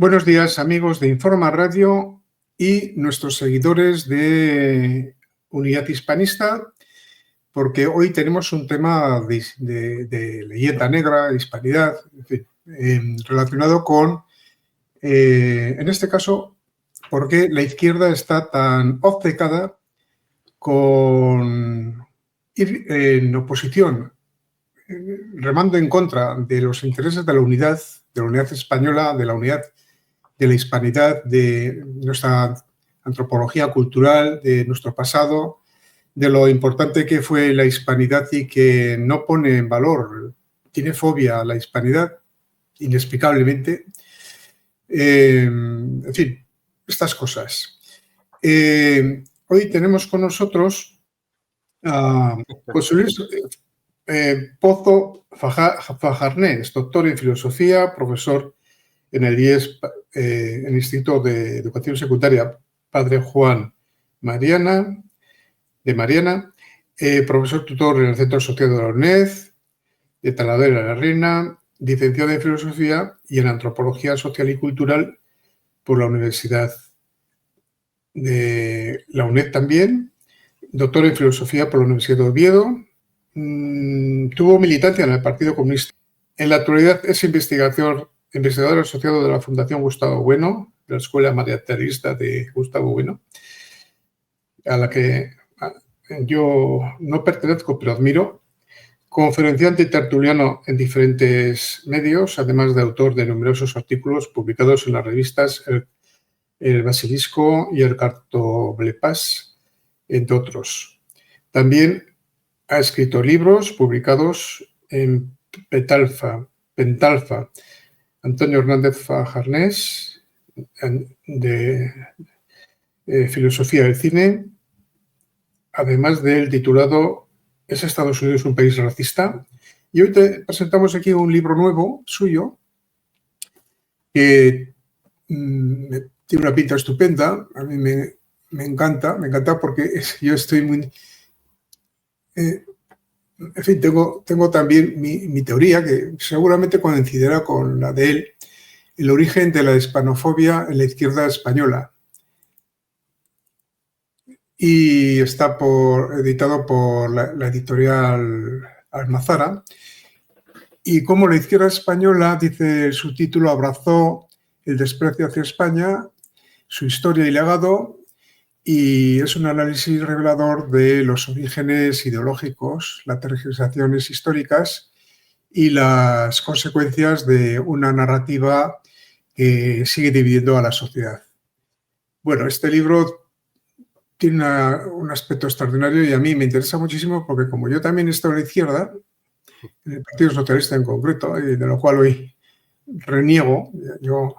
Buenos días, amigos de Informa Radio y nuestros seguidores de Unidad Hispanista, porque hoy tenemos un tema de leyenda negra, hispanidad, en fin, relacionado con, en este caso, por qué la izquierda está tan obcecada con ir en oposición, remando en contra de los intereses de la unidad española, de la unidad de la hispanidad, de nuestra antropología cultural, de nuestro pasado, de lo importante que fue la hispanidad y que no pone en valor, tiene fobia a la hispanidad, inexplicablemente. En fin, estas cosas. Hoy tenemos con nosotros a José Luis Pozo Fajarnés, doctor en filosofía, profesor en el IES, el Instituto de Educación Secundaria Padre Juan Mariana, profesor tutor en el Centro Asociado de la UNED, de Talavera de la Reina, licenciado en Filosofía y en Antropología Social y Cultural por la Universidad de la UNED también, doctor en Filosofía por la Universidad de Oviedo, tuvo militancia en el Partido Comunista. En la actualidad es investigador asociado de la Fundación Gustavo Bueno, de la Escuela Materialista de Gustavo Bueno, a la que yo no pertenezco, pero admiro, conferenciante y tertuliano en diferentes medios, además de autor de numerosos artículos publicados en las revistas El Basilisco y el Cartoblepas, entre otros. También ha escrito libros publicados en Pentalfa, Antonio Hernández Fajarnés, de Filosofía del Cine, además del titulado ¿Es Estados Unidos un país racista? Y hoy te presentamos aquí un libro nuevo suyo que tiene una pinta estupenda. A mí me encanta porque yo estoy muy... en fin, tengo también mi teoría, que seguramente coincidirá con la de él, el origen de la hispanofobia en la izquierda española. Y está editado por la editorial Almazara. Y como la izquierda española, dice el subtítulo, abrazó el desprecio hacia España, su historia y legado, y es un análisis revelador de los orígenes ideológicos, las tergiversaciones históricas y las consecuencias de una narrativa que sigue dividiendo a la sociedad. Bueno, este libro tiene un aspecto extraordinario y a mí me interesa muchísimo porque como yo también estoy a la izquierda, en el Partido Socialista en concreto, y de lo cual hoy reniego, yo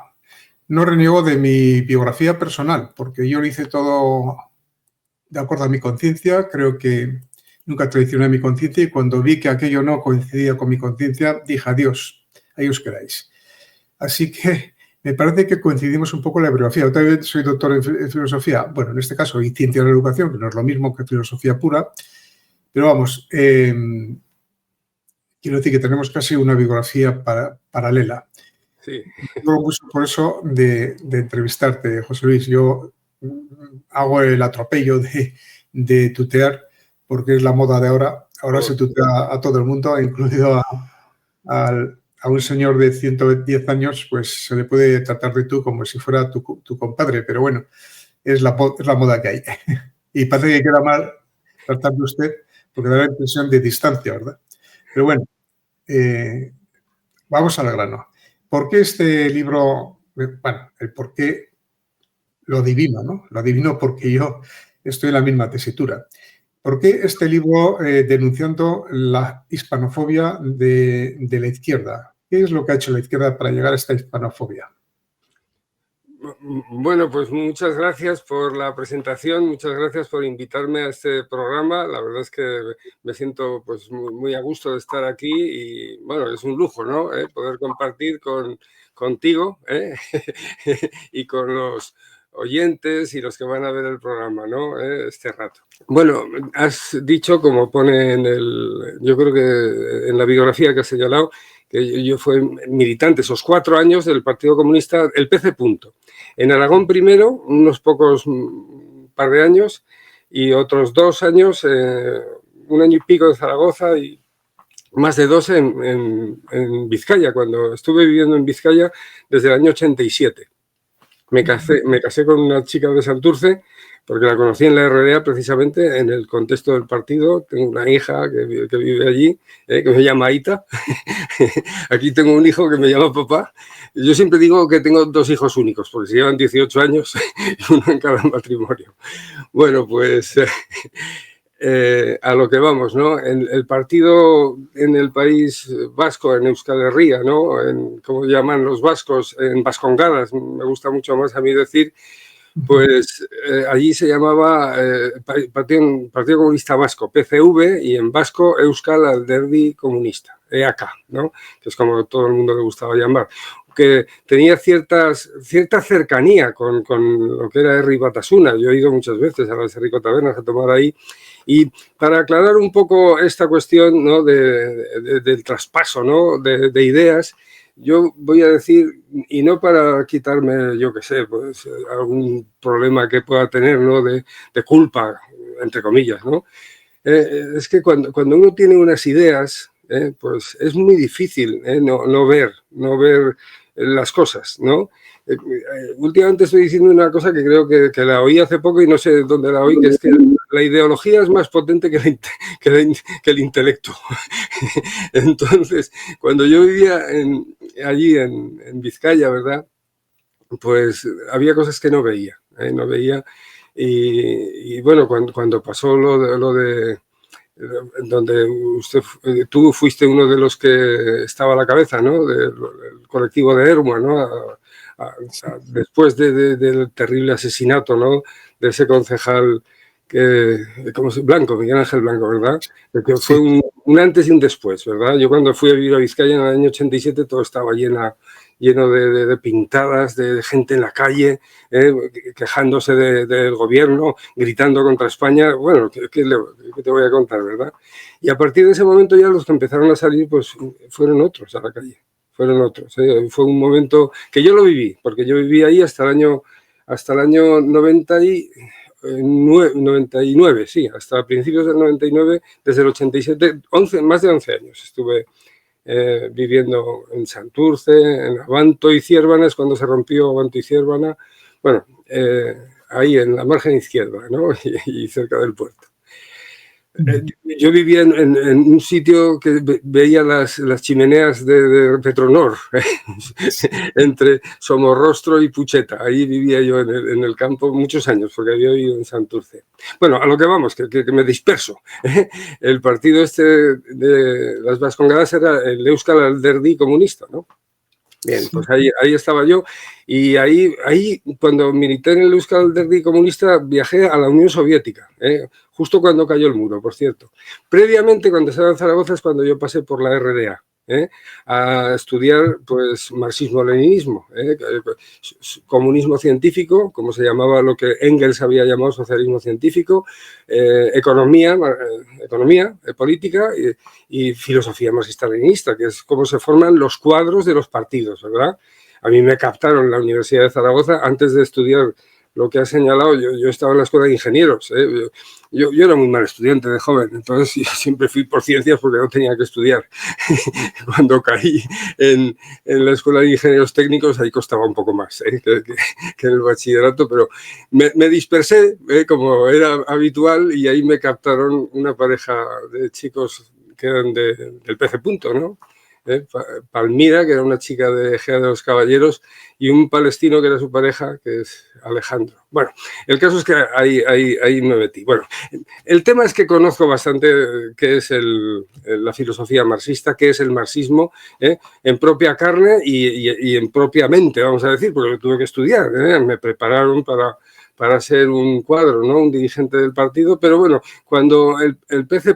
no reniego de mi biografía personal, porque yo lo hice todo de acuerdo a mi conciencia, creo que nunca traicioné a mi conciencia y cuando vi que aquello no coincidía con mi conciencia, dije adiós, ahí os quedáis. Así que me parece que coincidimos un poco en la biografía. Yo también soy doctor en filosofía, bueno, en este caso, y ciencia de la educación, que no es lo mismo que filosofía pura, pero vamos, quiero decir que tenemos casi una biografía paralela. Sí. Tengo mucho por eso de entrevistarte, José Luis. Yo hago el atropello de tutear porque es la moda de ahora. Ahora se tutea a todo el mundo, incluido a un señor de 110 años, pues se le puede tratar de tú como si fuera tu compadre, pero bueno, es la moda que hay. Y parece que queda mal tratar de usted porque da la impresión de distancia, ¿verdad? Pero bueno, vamos al grano. ¿Por qué este libro? Bueno, el por qué lo adivino, ¿no? Lo adivino porque yo estoy en la misma tesitura. ¿Por qué este libro denunciando la hispanofobia de la izquierda? ¿Qué es lo que ha hecho la izquierda para llegar a esta hispanofobia? Bueno, pues muchas gracias por la presentación, muchas gracias por invitarme a este programa. La verdad es que me siento pues muy a gusto de estar aquí y bueno, es un lujo, ¿no? Poder compartir contigo y con los oyentes y los que van a ver el programa, ¿no? Este rato. Bueno, has dicho, como pone yo creo que en la biografía que has señalado, que yo fui militante esos 4 años del Partido Comunista, el PC. En Aragón primero, unos pocos par de años, y otros 2 años, 1 año y pico en Zaragoza y más de 2 en Vizcaya, cuando estuve viviendo en Vizcaya desde el año 87. Me casé con una chica de Santurce, porque la conocí en la RDA precisamente en el contexto del partido. Tengo una hija que vive allí, que me llama Aita. Aquí tengo un hijo que me llama papá. Yo siempre digo que tengo 2 hijos únicos, porque se llevan 18 años y uno en cada matrimonio. Bueno, pues a lo que vamos, ¿no? El partido en el País Vasco, en Euskal Herria, ¿no? Como llaman los vascos, en Vascongadas, me gusta mucho más a mí decir, pues allí se llamaba Partido Comunista Vasco, PCV, y en vasco Euskal Alderdi Comunista, EAK, ¿no? Que es como todo el mundo le gustaba llamar, que tenía cierta cercanía con lo que era Herri Batasuna. Yo he ido muchas veces a las Herriko Tabernas a tomar ahí. Y para aclarar un poco esta cuestión, ¿no? del traspaso, ¿no? de ideas, yo voy a decir, y no para quitarme, yo qué sé, pues algún problema que pueda tener, ¿no? de culpa, entre comillas, ¿no? Es que cuando uno tiene unas ideas, pues es muy difícil no ver las cosas, ¿no? Últimamente estoy diciendo una cosa que creo que la oí hace poco y no sé dónde la oí, que es que la ideología es más potente que el intelecto. Entonces, cuando yo vivía allí en Vizcaya, ¿verdad? Pues había cosas que no veía, no veía. Y bueno, cuando pasó lo de donde tú fuiste uno de los que estaba a la cabeza, ¿no? Del colectivo de Ermua, ¿no? Después del terrible asesinato, ¿no? De ese concejal Blanco, Miguel Ángel Blanco, ¿verdad? Que fue un antes y un después, ¿verdad? Yo cuando fui a vivir a Vizcaya en el año 87 todo estaba lleno de pintadas, de gente en la calle, quejándose del gobierno, gritando contra España. Bueno, ¿qué te voy a contar, verdad? Y a partir de ese momento ya los que empezaron a salir pues fueron otros a la calle. Fueron otros. Fue un momento que yo lo viví, porque yo viví ahí hasta el año 99, sí, hasta principios del 99, desde el 87, más de 11 años estuve viviendo en Santurce, en Abanto y Ciérvana, cuando se rompió Abanto y Ciérvana, bueno, ahí en la margen izquierda, ¿no? y cerca del puerto. Yo vivía en un sitio que veía las chimeneas de Petronor, entre Somorrostro y Pucheta. Ahí vivía yo en el campo muchos años, porque había vivido en Santurce. Bueno, a lo que vamos, que me disperso. El partido de las Vascongadas era el Euskal Alderdi Comunista, ¿no? Bien, pues ahí estaba yo, y ahí cuando milité en el Euskal Alderdi Comunista viajé a la Unión Soviética, justo cuando cayó el muro, por cierto. Previamente, cuando estaba en Zaragoza, es cuando yo pasé por la RDA, a estudiar pues marxismo-leninismo, comunismo científico, como se llamaba lo que Engels había llamado socialismo científico, economía política y filosofía marxista-leninista, que es cómo se forman los cuadros de los partidos, ¿verdad? A mí me captaron en la Universidad de Zaragoza antes de estudiar lo que ha señalado. Yo estaba en la escuela de ingenieros. Yo era muy mal estudiante de joven, entonces yo siempre fui por ciencias porque no tenía que estudiar. Cuando caí en la escuela de ingenieros técnicos, ahí costaba un poco más que en el bachillerato, pero me dispersé, como era habitual, y ahí me captaron una pareja de chicos que eran del PC. ¿No? Palmira, que era una chica de Ejea de los Caballeros, y un palestino que era su pareja, que es Alejandro. Bueno, el caso es que ahí me metí. Bueno, el tema es que conozco bastante qué es la filosofía marxista, qué es el marxismo, en propia carne y en propia mente, vamos a decir, porque lo tuve que estudiar. Me prepararon para ser un cuadro, ¿no? Un dirigente del partido, pero bueno, cuando el PC.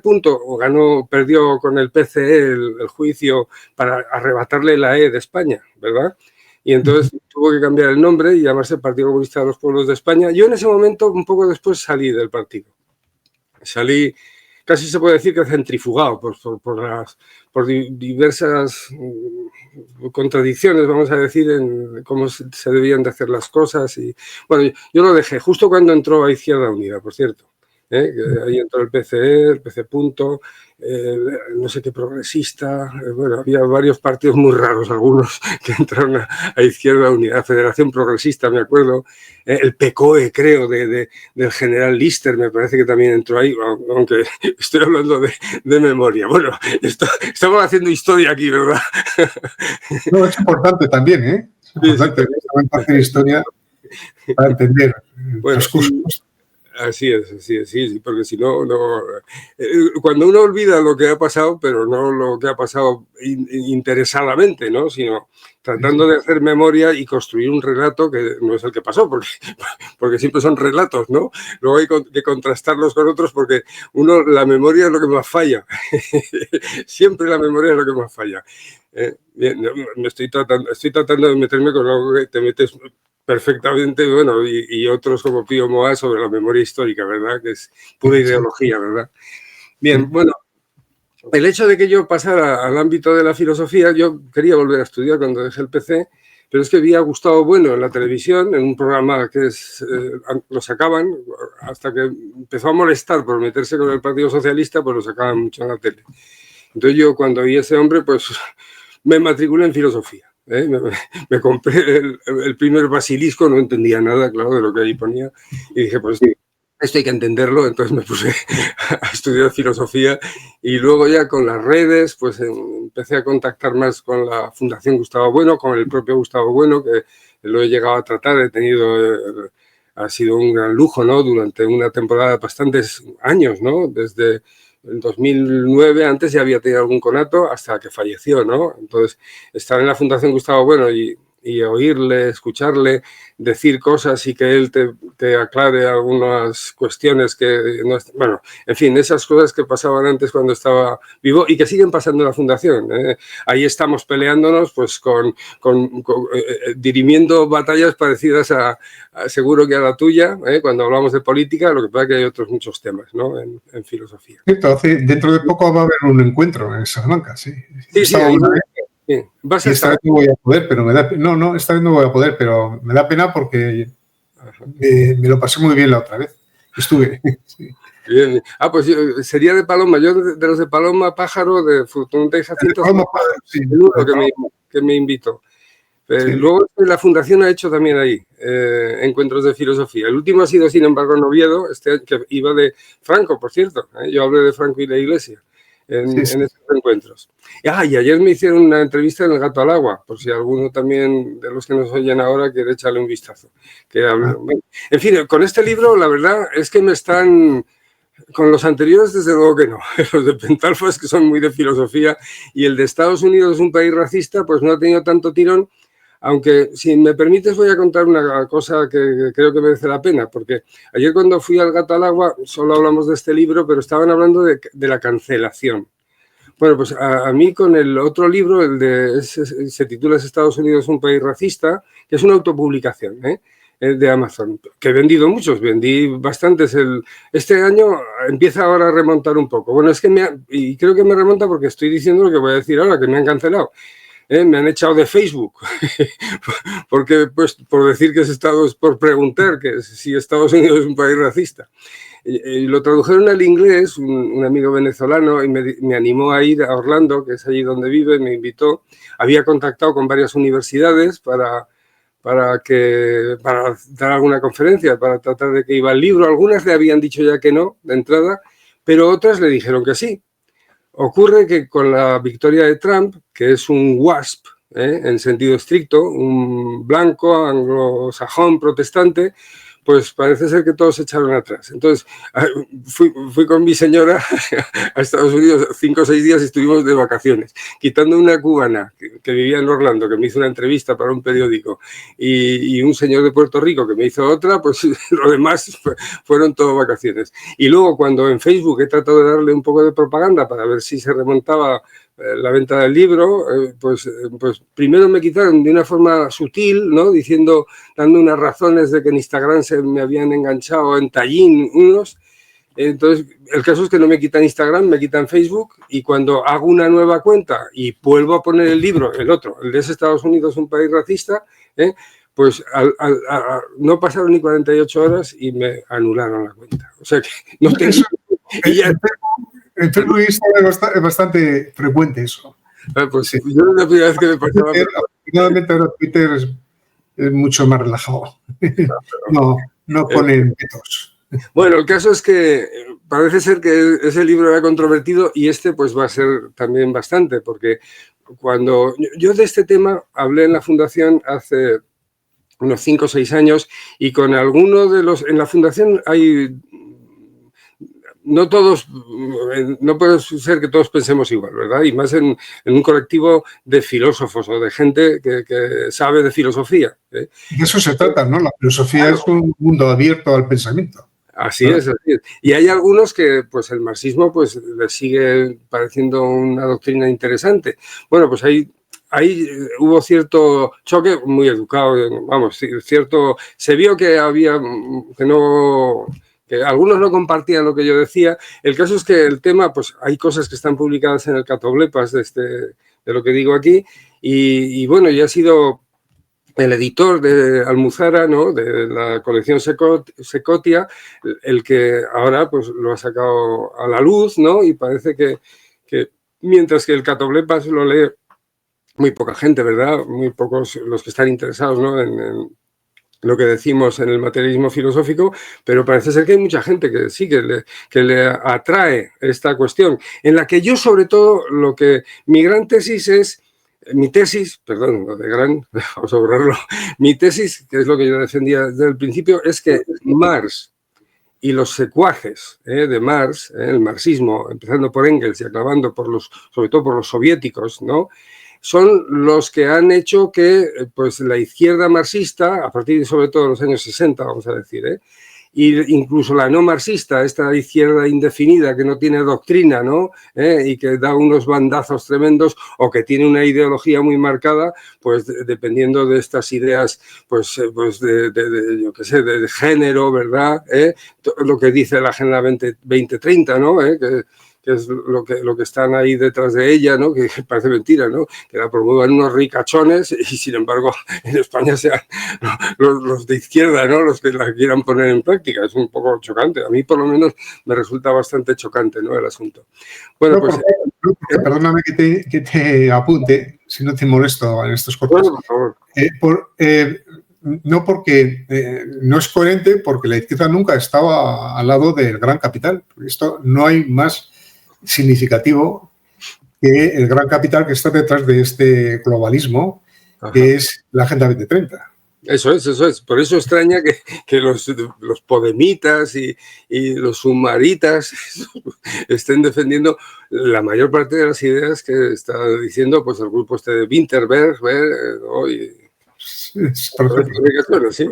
Perdió con el PCE el juicio para arrebatarle la E de España, ¿verdad? Y entonces tuvo que cambiar el nombre y llamarse Partido Comunista de los Pueblos de España. Yo en ese momento, un poco después, salí del partido. Salí casi se puede decir que centrifugado por diversas contradicciones, vamos a decir, en cómo se debían de hacer las cosas. Y bueno, yo lo dejé justo cuando entró a Izquierda Unida, por cierto. Que ahí entró el PCE, el PC Punto, no sé qué progresista, bueno, había varios partidos muy raros, algunos que entraron a Izquierda Unida, Federación Progresista, me acuerdo, el PCOE, creo, del general Lister, me parece que también entró ahí, aunque estoy hablando de memoria. Bueno, estamos haciendo historia aquí, ¿verdad? No, es importante también, ¿eh? Es importante hacer historia para entender los cursos. Así es, sí, porque si no, cuando uno olvida lo que ha pasado, pero no lo que ha pasado interesadamente, ¿no? Sino tratando de hacer memoria y construir un relato que no es el que pasó, porque siempre son relatos, ¿no? Luego hay que contrastarlos con otros porque la memoria es lo que más falla. Siempre la memoria es lo que más falla. Bien, estoy tratando de meterme con algo que te metes perfectamente, bueno, y otros como Pío Moa sobre la memoria histórica, ¿verdad? Que es pura ideología, ¿verdad? Bien, bueno, el hecho de que yo pasara al ámbito de la filosofía, yo quería volver a estudiar cuando dejé el PC, pero es que vi a Gustavo Bueno en la televisión, en un programa que lo sacaban, hasta que empezó a molestar por meterse con el Partido Socialista, pues lo sacaban mucho en la tele. Entonces yo cuando vi a ese hombre, pues me matriculé en filosofía. Me compré el primer Basilisco, no entendía nada, claro, de lo que ahí ponía, y dije, pues esto hay que entenderlo, entonces me puse a estudiar filosofía y luego ya con las redes, pues empecé a contactar más con la Fundación Gustavo Bueno, con el propio Gustavo Bueno, que lo he llegado a tratar, ha sido un gran lujo, ¿no? Durante una temporada de bastantes años, ¿no? Desde en 2009, antes ya había tenido algún conato hasta que falleció, ¿no? Entonces, estar en la Fundación Gustavo Bueno y oírle, escucharle, decir cosas y que él te aclare algunas cuestiones que no... Bueno, en fin, esas cosas que pasaban antes cuando estaba vivo y que siguen pasando en la Fundación. Ahí estamos peleándonos, pues, dirimiendo batallas parecidas a seguro que a la tuya, cuando hablamos de política, lo que pasa es que hay otros muchos temas, ¿no? En filosofía. Entonces, dentro de poco va a haber un encuentro en Salamanca, sí. Sí, vas a esta vez no voy a poder, pero me da pena. No, esta vez no voy a poder, pero me da pena porque me lo pasé muy bien la otra vez. Estuve. Sí. Bien. Pues sería de Paloma. Yo de los de Paloma Pájaro, de Fortunata y Jacinto, Paloma Pájaro, sí. El uno que me invitó. Sí. Luego la Fundación ha hecho también ahí encuentros de filosofía. El último ha sido, sin embargo, en Oviedo, que iba de Franco, por cierto. Yo hablé de Franco y la Iglesia en esos encuentros. Y ayer me hicieron una entrevista en El Gato al Agua, por si alguno también de los que nos oyen ahora quiere echarle un vistazo. En fin, con este libro, la verdad es que me están... Con los anteriores, desde luego que no. Los de Pentalfas, que son muy de filosofía, y el de Estados Unidos, un país racista, pues no ha tenido tanto tirón. Aunque, si me permites, voy a contar una cosa que creo que merece la pena, porque ayer cuando fui al Gato al Agua, solo hablamos de este libro, pero estaban hablando de la cancelación. Bueno, pues a mí con el otro libro, se titula Estados Unidos, un país racista, que es una autopublicación, de Amazon, que he vendido muchos, vendí bastantes. Este año empieza ahora a remontar un poco. Bueno, es que y creo que me remonta porque estoy diciendo lo que voy a decir ahora, que me han cancelado. Me han echado de Facebook, porque pues por decir que por preguntar que si Estados Unidos es un país racista. Y lo tradujeron al inglés, un amigo venezolano, y me animó a ir a Orlando, que es allí donde vive, me invitó. Había contactado con varias universidades para dar alguna conferencia, para tratar de que iba el libro. Algunas le habían dicho ya que no, de entrada, pero otras le dijeron que sí. Ocurre que con la victoria de Trump, que es un WASP, en sentido estricto, un blanco, anglosajón, protestante, pues parece ser que todos se echaron atrás. Entonces, fui con mi señora a Estados Unidos 5 o 6 días y estuvimos de vacaciones, quitando una cubana que vivía en Orlando, que me hizo una entrevista para un periódico, y un señor de Puerto Rico que me hizo otra, pues lo demás fueron todo vacaciones. Y luego, cuando en Facebook he tratado de darle un poco de propaganda para ver si se remontaba la venta del libro, pues primero me quitaron de una forma sutil, ¿no? Dando unas razones de que en Instagram se me habían enganchado en Tallinn unos, Entonces, el caso es que no me quitan Instagram, me quitan Facebook, y cuando hago una nueva cuenta y vuelvo a poner el libro, el otro, el de Estados Unidos, un país racista, pues no pasaron ni 48 horas y me anularon la cuenta. O sea que no tengo... En Facebook y Instagram es bastante frecuente eso. Pues sí. Yo es la primera vez que me pasaba... Afortunadamente ahora Twitter es mucho más relajado. No ponen vetos. Bueno, el caso es que parece ser que ese libro era controvertido y este pues va a ser también bastante, porque cuando yo de este tema hablé en la Fundación hace unos 5 o 6 años y con alguno de los... En la Fundación hay... No todos, no puede ser que todos pensemos igual, ¿verdad? Y más en un colectivo de filósofos o de gente que sabe de filosofía. De eso se trata, ¿no? La filosofía es un mundo abierto al pensamiento. Así es, así es. Y hay algunos que, pues, el marxismo, pues, les sigue pareciendo una doctrina interesante. Bueno, pues ahí hubo cierto choque, muy educado, vamos, cierto... Se vio que había, que algunos no compartían lo que yo decía. El caso es que el tema, pues hay cosas que están publicadas en el Catoblepas de lo que digo aquí, y bueno, ya ha sido el editor de Almuzara, ¿no?, de la colección Secotia, el que ahora pues lo ha sacado a la luz, ¿no? Y parece que mientras que el Catoblepas lo lee muy poca gente, ¿verdad? Muy pocos los que están interesados, ¿no?, en lo que decimos en el materialismo filosófico, pero parece ser que hay mucha gente que sí, que le atrae esta cuestión, en la que yo, sobre todo, mi gran tesis es... Mi tesis, perdón, lo de gran, vamos a borrarlo, mi tesis, que es lo que yo defendía desde el principio, es que Marx y los secuaces de Marx, el marxismo, empezando por Engels y acabando sobre todo por los soviéticos, ¿no?, son los que han hecho que pues, la izquierda marxista, a partir de sobre todo los años 60, vamos a decir, y incluso la no marxista, esta izquierda indefinida que no tiene doctrina, ¿no?, y que da unos bandazos tremendos o que tiene una ideología muy marcada, pues dependiendo de estas ideas, pues yo qué sé, de género, ¿verdad? Lo que dice la Agenda 2030, ¿no? Que es lo que están ahí detrás de ella, ¿no?, que parece mentira, ¿no?, que la promuevan unos ricachones y, sin embargo, en España sean los de izquierda, ¿no?, los que la quieran poner en práctica. Es un poco chocante. A mí, por lo menos, me resulta bastante chocante, ¿no?, el asunto. Bueno, pues... Perdóname que te apunte, si no te molesto en estos cortes. Bueno, por favor. No porque no es coherente, porque la izquierda nunca estaba al lado del gran capital. Esto no hay más significativo que el gran capital que está detrás de este globalismo, que es la Agenda 2030. Eso es. Por eso extraña que los podemitas y los sumaritas estén defendiendo la mayor parte de las ideas que está diciendo pues el grupo de Winterberg, sí,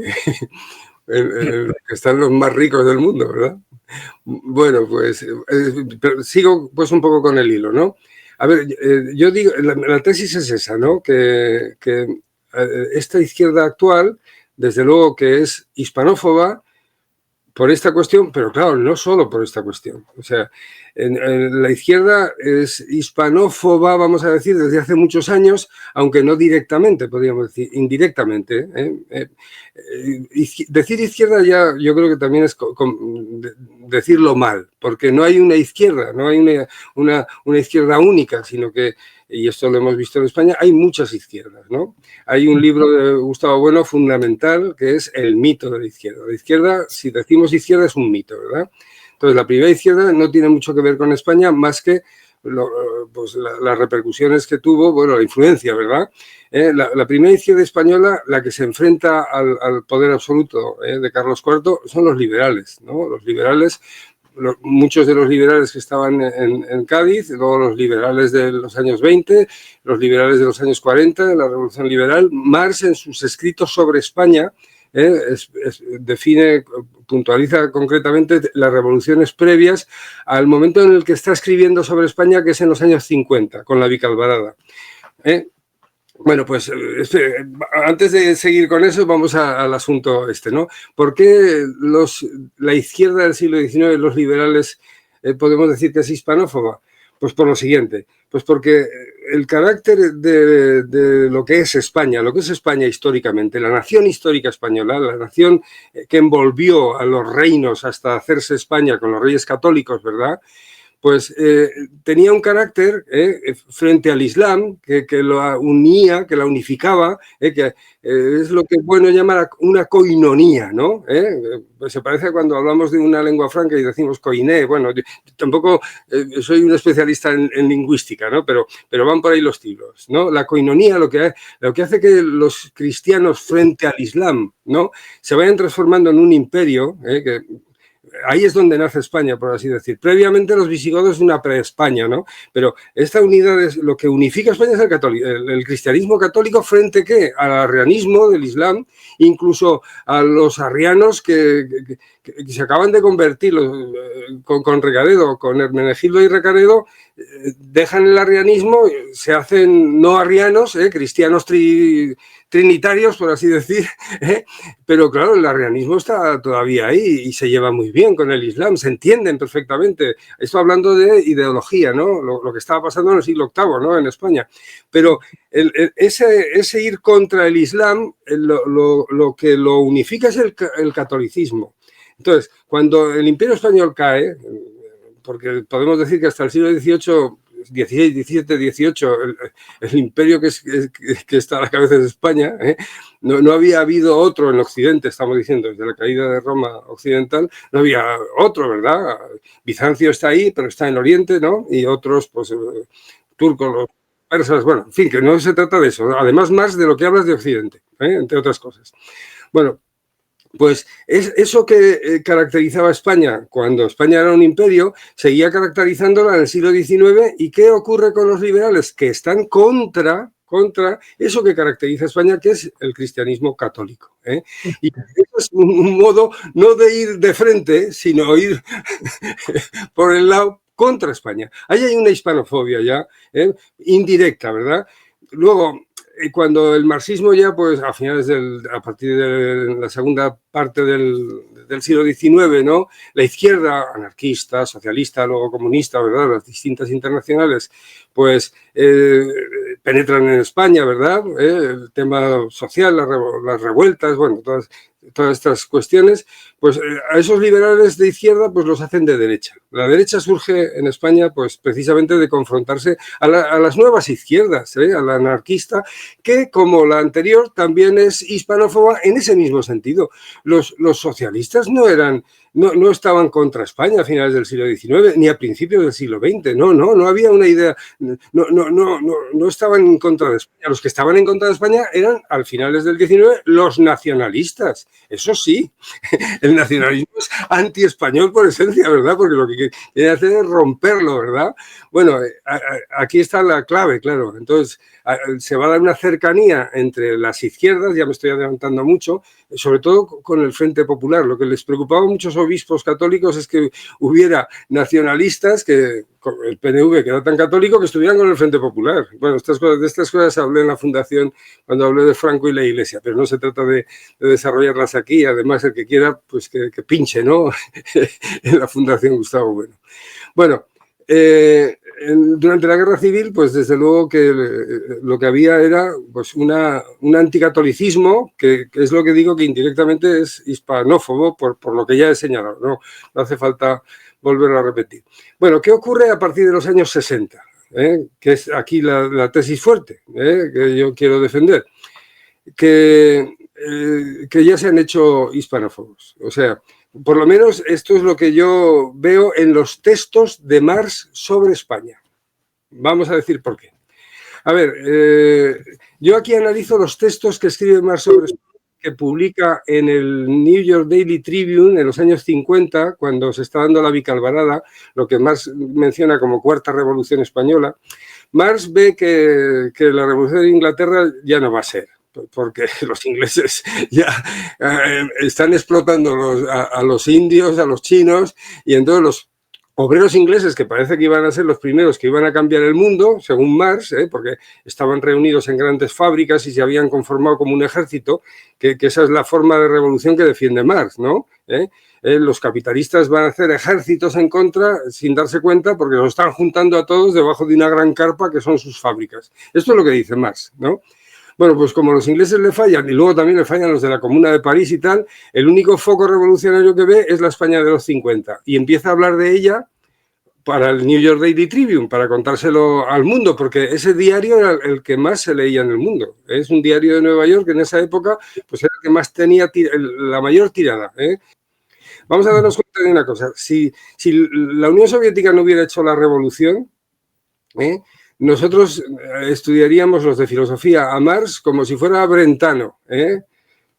que están los más ricos del mundo, ¿verdad? Bueno, pues sigo pues un poco con el hilo, ¿no? A ver, yo digo, la tesis es esa, ¿no? Que esta izquierda actual, desde luego que es hispanófoba por esta cuestión, pero claro, no solo por esta cuestión. O sea, la izquierda es hispanófoba, vamos a decir, desde hace muchos años, aunque no directamente, podríamos decir, indirectamente. Decir izquierda ya yo creo que también es decirlo mal, porque no hay una izquierda, no hay una izquierda única, sino que, y esto lo hemos visto en España, hay muchas izquierdas, ¿no? Hay un libro de Gustavo Bueno fundamental que es El mito de la izquierda. La izquierda, si decimos izquierda, es un mito, ¿verdad? Entonces, la primera izquierda no tiene mucho que ver con España, más que pues las repercusiones que tuvo, bueno, la influencia, ¿verdad? La primera izquierda española, la que se enfrenta al poder absoluto de Carlos IV, son los liberales, ¿no? Los liberales, muchos de los liberales que estaban en Cádiz, luego los liberales de los años 20, los liberales de los años 40, de la Revolución Liberal. Marx, en sus escritos sobre España, puntualiza concretamente las revoluciones previas al momento en el que está escribiendo sobre España, que es en los años 50, con la Vicalvarada. Bueno, pues antes de seguir con eso, vamos al asunto ¿no? ¿Por qué la izquierda del siglo XIX, los liberales, podemos decir que es hispanófoba? Pues por lo siguiente, pues porque el carácter de lo que es España históricamente, la nación histórica española, la nación que envolvió a los reinos hasta hacerse España con los reyes católicos, ¿verdad?, pues tenía un carácter frente al Islam que lo unía, que la unificaba, que es lo que es bueno llamar una coinonía, ¿no? Pues se parece a cuando hablamos de una lengua franca y decimos coiné. Bueno, yo tampoco soy un especialista en lingüística, ¿no? Pero van por ahí los tiros, ¿no? La coinonía lo que hace que los cristianos frente al Islam, ¿no?, se vayan transformando en un imperio, que ahí es donde nace España, por así decir. Previamente los visigodos es una pre-España, ¿no? Pero esta unidad es lo que unifica a España, es el cristianismo católico frente ¿qué? Al arrianismo del Islam, incluso a los arrianos que se acaban de convertir con Recaredo, con Hermenegildo y Recaredo, dejan el arrianismo, se hacen no arrianos, cristianos trinitarios, por así decir, pero claro, el arrianismo está todavía ahí y se lleva muy bien con el Islam, se entienden perfectamente. Esto hablando de ideología, ¿no? Lo que estaba pasando en el siglo VIII, ¿no?, en España. Pero ese ir contra el Islam, lo que lo unifica es el catolicismo. Entonces, cuando el Imperio Español cae, porque podemos decir que hasta el siglo XVIII, XVI, XVII, XVIII, el imperio que está a la cabeza de España, no había habido otro en Occidente, estamos diciendo, desde la caída de Roma occidental, no había otro, ¿verdad? Bizancio está ahí, pero está en Oriente, ¿no? Y otros, pues, turcos, los persas, bueno, en fin, que no se trata de eso, ¿no? Además más de lo que hablas de Occidente, entre otras cosas. Bueno, pues eso que caracterizaba a España cuando España era un imperio, seguía caracterizándola en el siglo XIX. ¿Y qué ocurre con los liberales? Que están contra eso que caracteriza a España, que es el cristianismo católico. Y eso es un modo no de ir de frente, sino ir por el lado contra España. Ahí hay una hispanofobia ya, indirecta, ¿verdad? Luego, cuando el marxismo ya, pues a partir de la segunda parte del siglo XIX, ¿no?, la izquierda, anarquista, socialista, luego comunista, ¿verdad?, las distintas internacionales, pues penetran en España, ¿verdad?, el tema social, las revueltas, bueno, todas estas cuestiones, pues a esos liberales de izquierda pues los hacen de derecha. La derecha surge en España pues precisamente de confrontarse a las nuevas izquierdas, a la anarquista, que como la anterior también es hispanófoba en ese mismo sentido. Los socialistas no estaban contra España a finales del siglo XIX ni a principios del siglo XX, no había una idea, no estaban en contra de España. Los que estaban en contra de España eran, al finales del XIX, los nacionalistas. Eso sí, el nacionalismo es anti-español por esencia, ¿verdad? Porque lo que quiere hacer es romperlo, ¿verdad? Bueno, aquí está la clave, claro. Entonces, se va a dar una cercanía entre las izquierdas, ya me estoy adelantando mucho, sobre todo con el Frente Popular. Lo que les preocupaba a muchos obispos católicos es que hubiera nacionalistas, que el PNV, que era tan católico, que estuvieran con el Frente Popular. Bueno, de estas cosas hablé en la Fundación cuando hablé de Franco y la Iglesia, pero no se trata de desarrollarlas aquí. Además, el que quiera, pues que pinche, ¿no?, en la Fundación Gustavo Bueno. Bueno, durante la Guerra Civil, pues desde luego que lo que había era pues un anticatolicismo, que es lo que digo, que indirectamente es hispanófobo, por lo que ya he señalado, no hace falta volverlo a repetir. Bueno, ¿qué ocurre a partir de los años 60? Que es aquí la tesis fuerte, que yo quiero defender, que ya se han hecho hispanófobos. O sea, por lo menos esto es lo que yo veo en los textos de Marx sobre España. Vamos a decir por qué. A ver, yo aquí analizo los textos que escribe Marx sobre España, que publica en el New York Daily Tribune en los años 50, cuando se está dando la bicalvarada, lo que Marx menciona como cuarta revolución española. Marx ve que la revolución de Inglaterra ya no va a ser, porque los ingleses ya están explotando a los indios, a los chinos, y entonces obreros ingleses que parece que iban a ser los primeros que iban a cambiar el mundo, según Marx, porque estaban reunidos en grandes fábricas y se habían conformado como un ejército, que esa es la forma de revolución que defiende Marx, ¿no? Los capitalistas van a hacer ejércitos en contra sin darse cuenta porque los están juntando a todos debajo de una gran carpa que son sus fábricas. Esto es lo que dice Marx, ¿no? Bueno, pues como los ingleses le fallan y luego también le fallan los de la Comuna de París y tal, el único foco revolucionario que ve es la España de los 50 y empieza a hablar de ella para el New York Daily Tribune, para contárselo al mundo, porque ese diario era el que más se leía en el mundo. Es un diario de Nueva York que en esa época pues era el que más tenía la mayor tirada. Vamos a darnos cuenta de una cosa. Si la Unión Soviética no hubiera hecho la revolución, nosotros estudiaríamos los de filosofía a Marx como si fuera Brentano.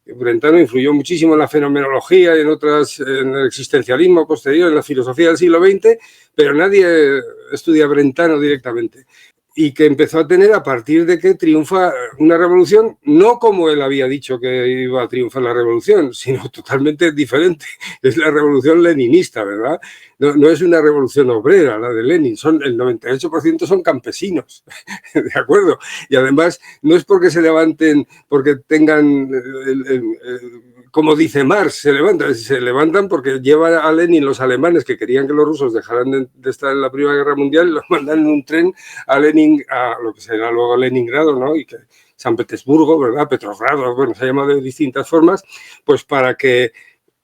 Brentano influyó muchísimo en la fenomenología y en el existencialismo posterior, en la filosofía del siglo XX, pero nadie estudia Brentano directamente. Y que empezó a tener a partir de que triunfa una revolución, no como él había dicho que iba a triunfar la revolución, sino totalmente diferente. Es la revolución leninista, ¿verdad? No es una revolución obrera, la de Lenin. El 98% son campesinos, ¿de acuerdo? Y además no es porque se levanten, porque tengan... como dice Marx, se levantan porque llevan a Lenin los alemanes que querían que los rusos dejaran de estar en la Primera Guerra Mundial y los mandan en un tren a lo que será luego Leningrado, ¿no? Y que San Petersburgo, ¿verdad? Petrogrado, bueno, se ha llamado de distintas formas, pues para que,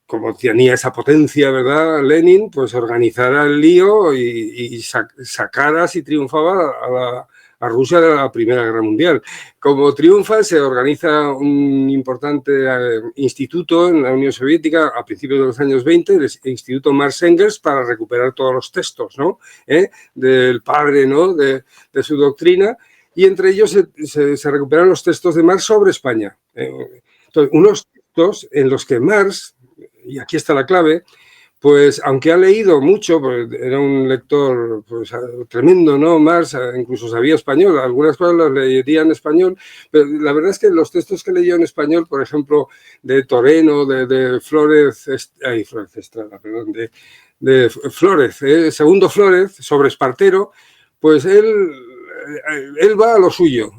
como tenía esa potencia, ¿verdad? Lenin, pues organizara el lío y sacara, si triunfaba, a Rusia de la Primera Guerra Mundial. Como triunfa, se organiza un importante instituto en la Unión Soviética a principios de los años 20, el Instituto Marx-Engels, para recuperar todos los textos, ¿no? Del padre, ¿no? de su doctrina, y entre ellos se recuperan los textos de Marx sobre España. Entonces, unos textos en los que Marx, y aquí está la clave, pues aunque ha leído mucho, pues era un lector pues, tremendo, ¿no? Marx, incluso sabía español, algunas cosas las leería en español, pero la verdad es que los textos que leyó en español, por ejemplo, de Toreno, de Flórez, Flórez Estrada, perdón, de Flórez, Segundo Flórez, sobre Espartero, pues él va a lo suyo,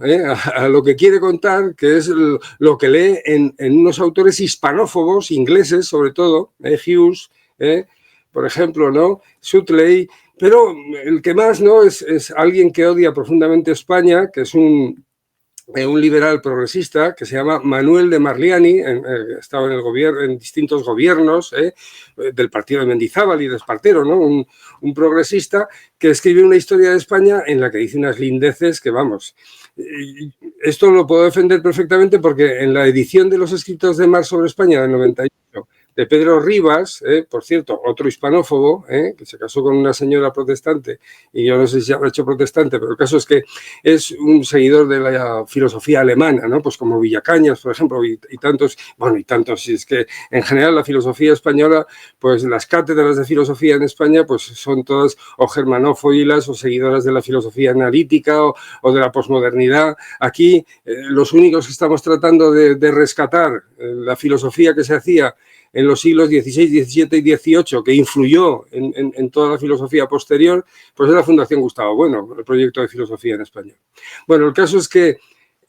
a lo que quiere contar, que es lo que lee en unos autores hispanófobos, ingleses sobre todo, Hughes, por ejemplo, ¿no? Sutley, pero el que más, ¿no? Es alguien que odia profundamente España, que es un liberal progresista que se llama Manuel de Marliani, estaba en el gobierno, en distintos gobiernos del partido de Mendizábal y de Espartero, ¿no? Un progresista que escribe una historia de España en la que dice unas lindeces que, vamos, esto lo puedo defender perfectamente porque en la edición de los escritos de Marx sobre España del 98, de Pedro Rivas, por cierto, otro hispanófobo, que se casó con una señora protestante, y yo no sé si se habrá hecho protestante, pero el caso es que es un seguidor de la filosofía alemana, ¿no? Pues como Villacañas, por ejemplo, y tantos, y es que en general la filosofía española, pues las cátedras de filosofía en España, pues son todas o germanófilas o seguidoras de la filosofía analítica o de la posmodernidad. Aquí los únicos que estamos tratando de rescatar la filosofía que se hacía en los siglos XVI, XVII y XVIII, que influyó en toda la filosofía posterior, pues es la Fundación Gustavo Bueno, el proyecto de filosofía en español. Bueno, el caso es que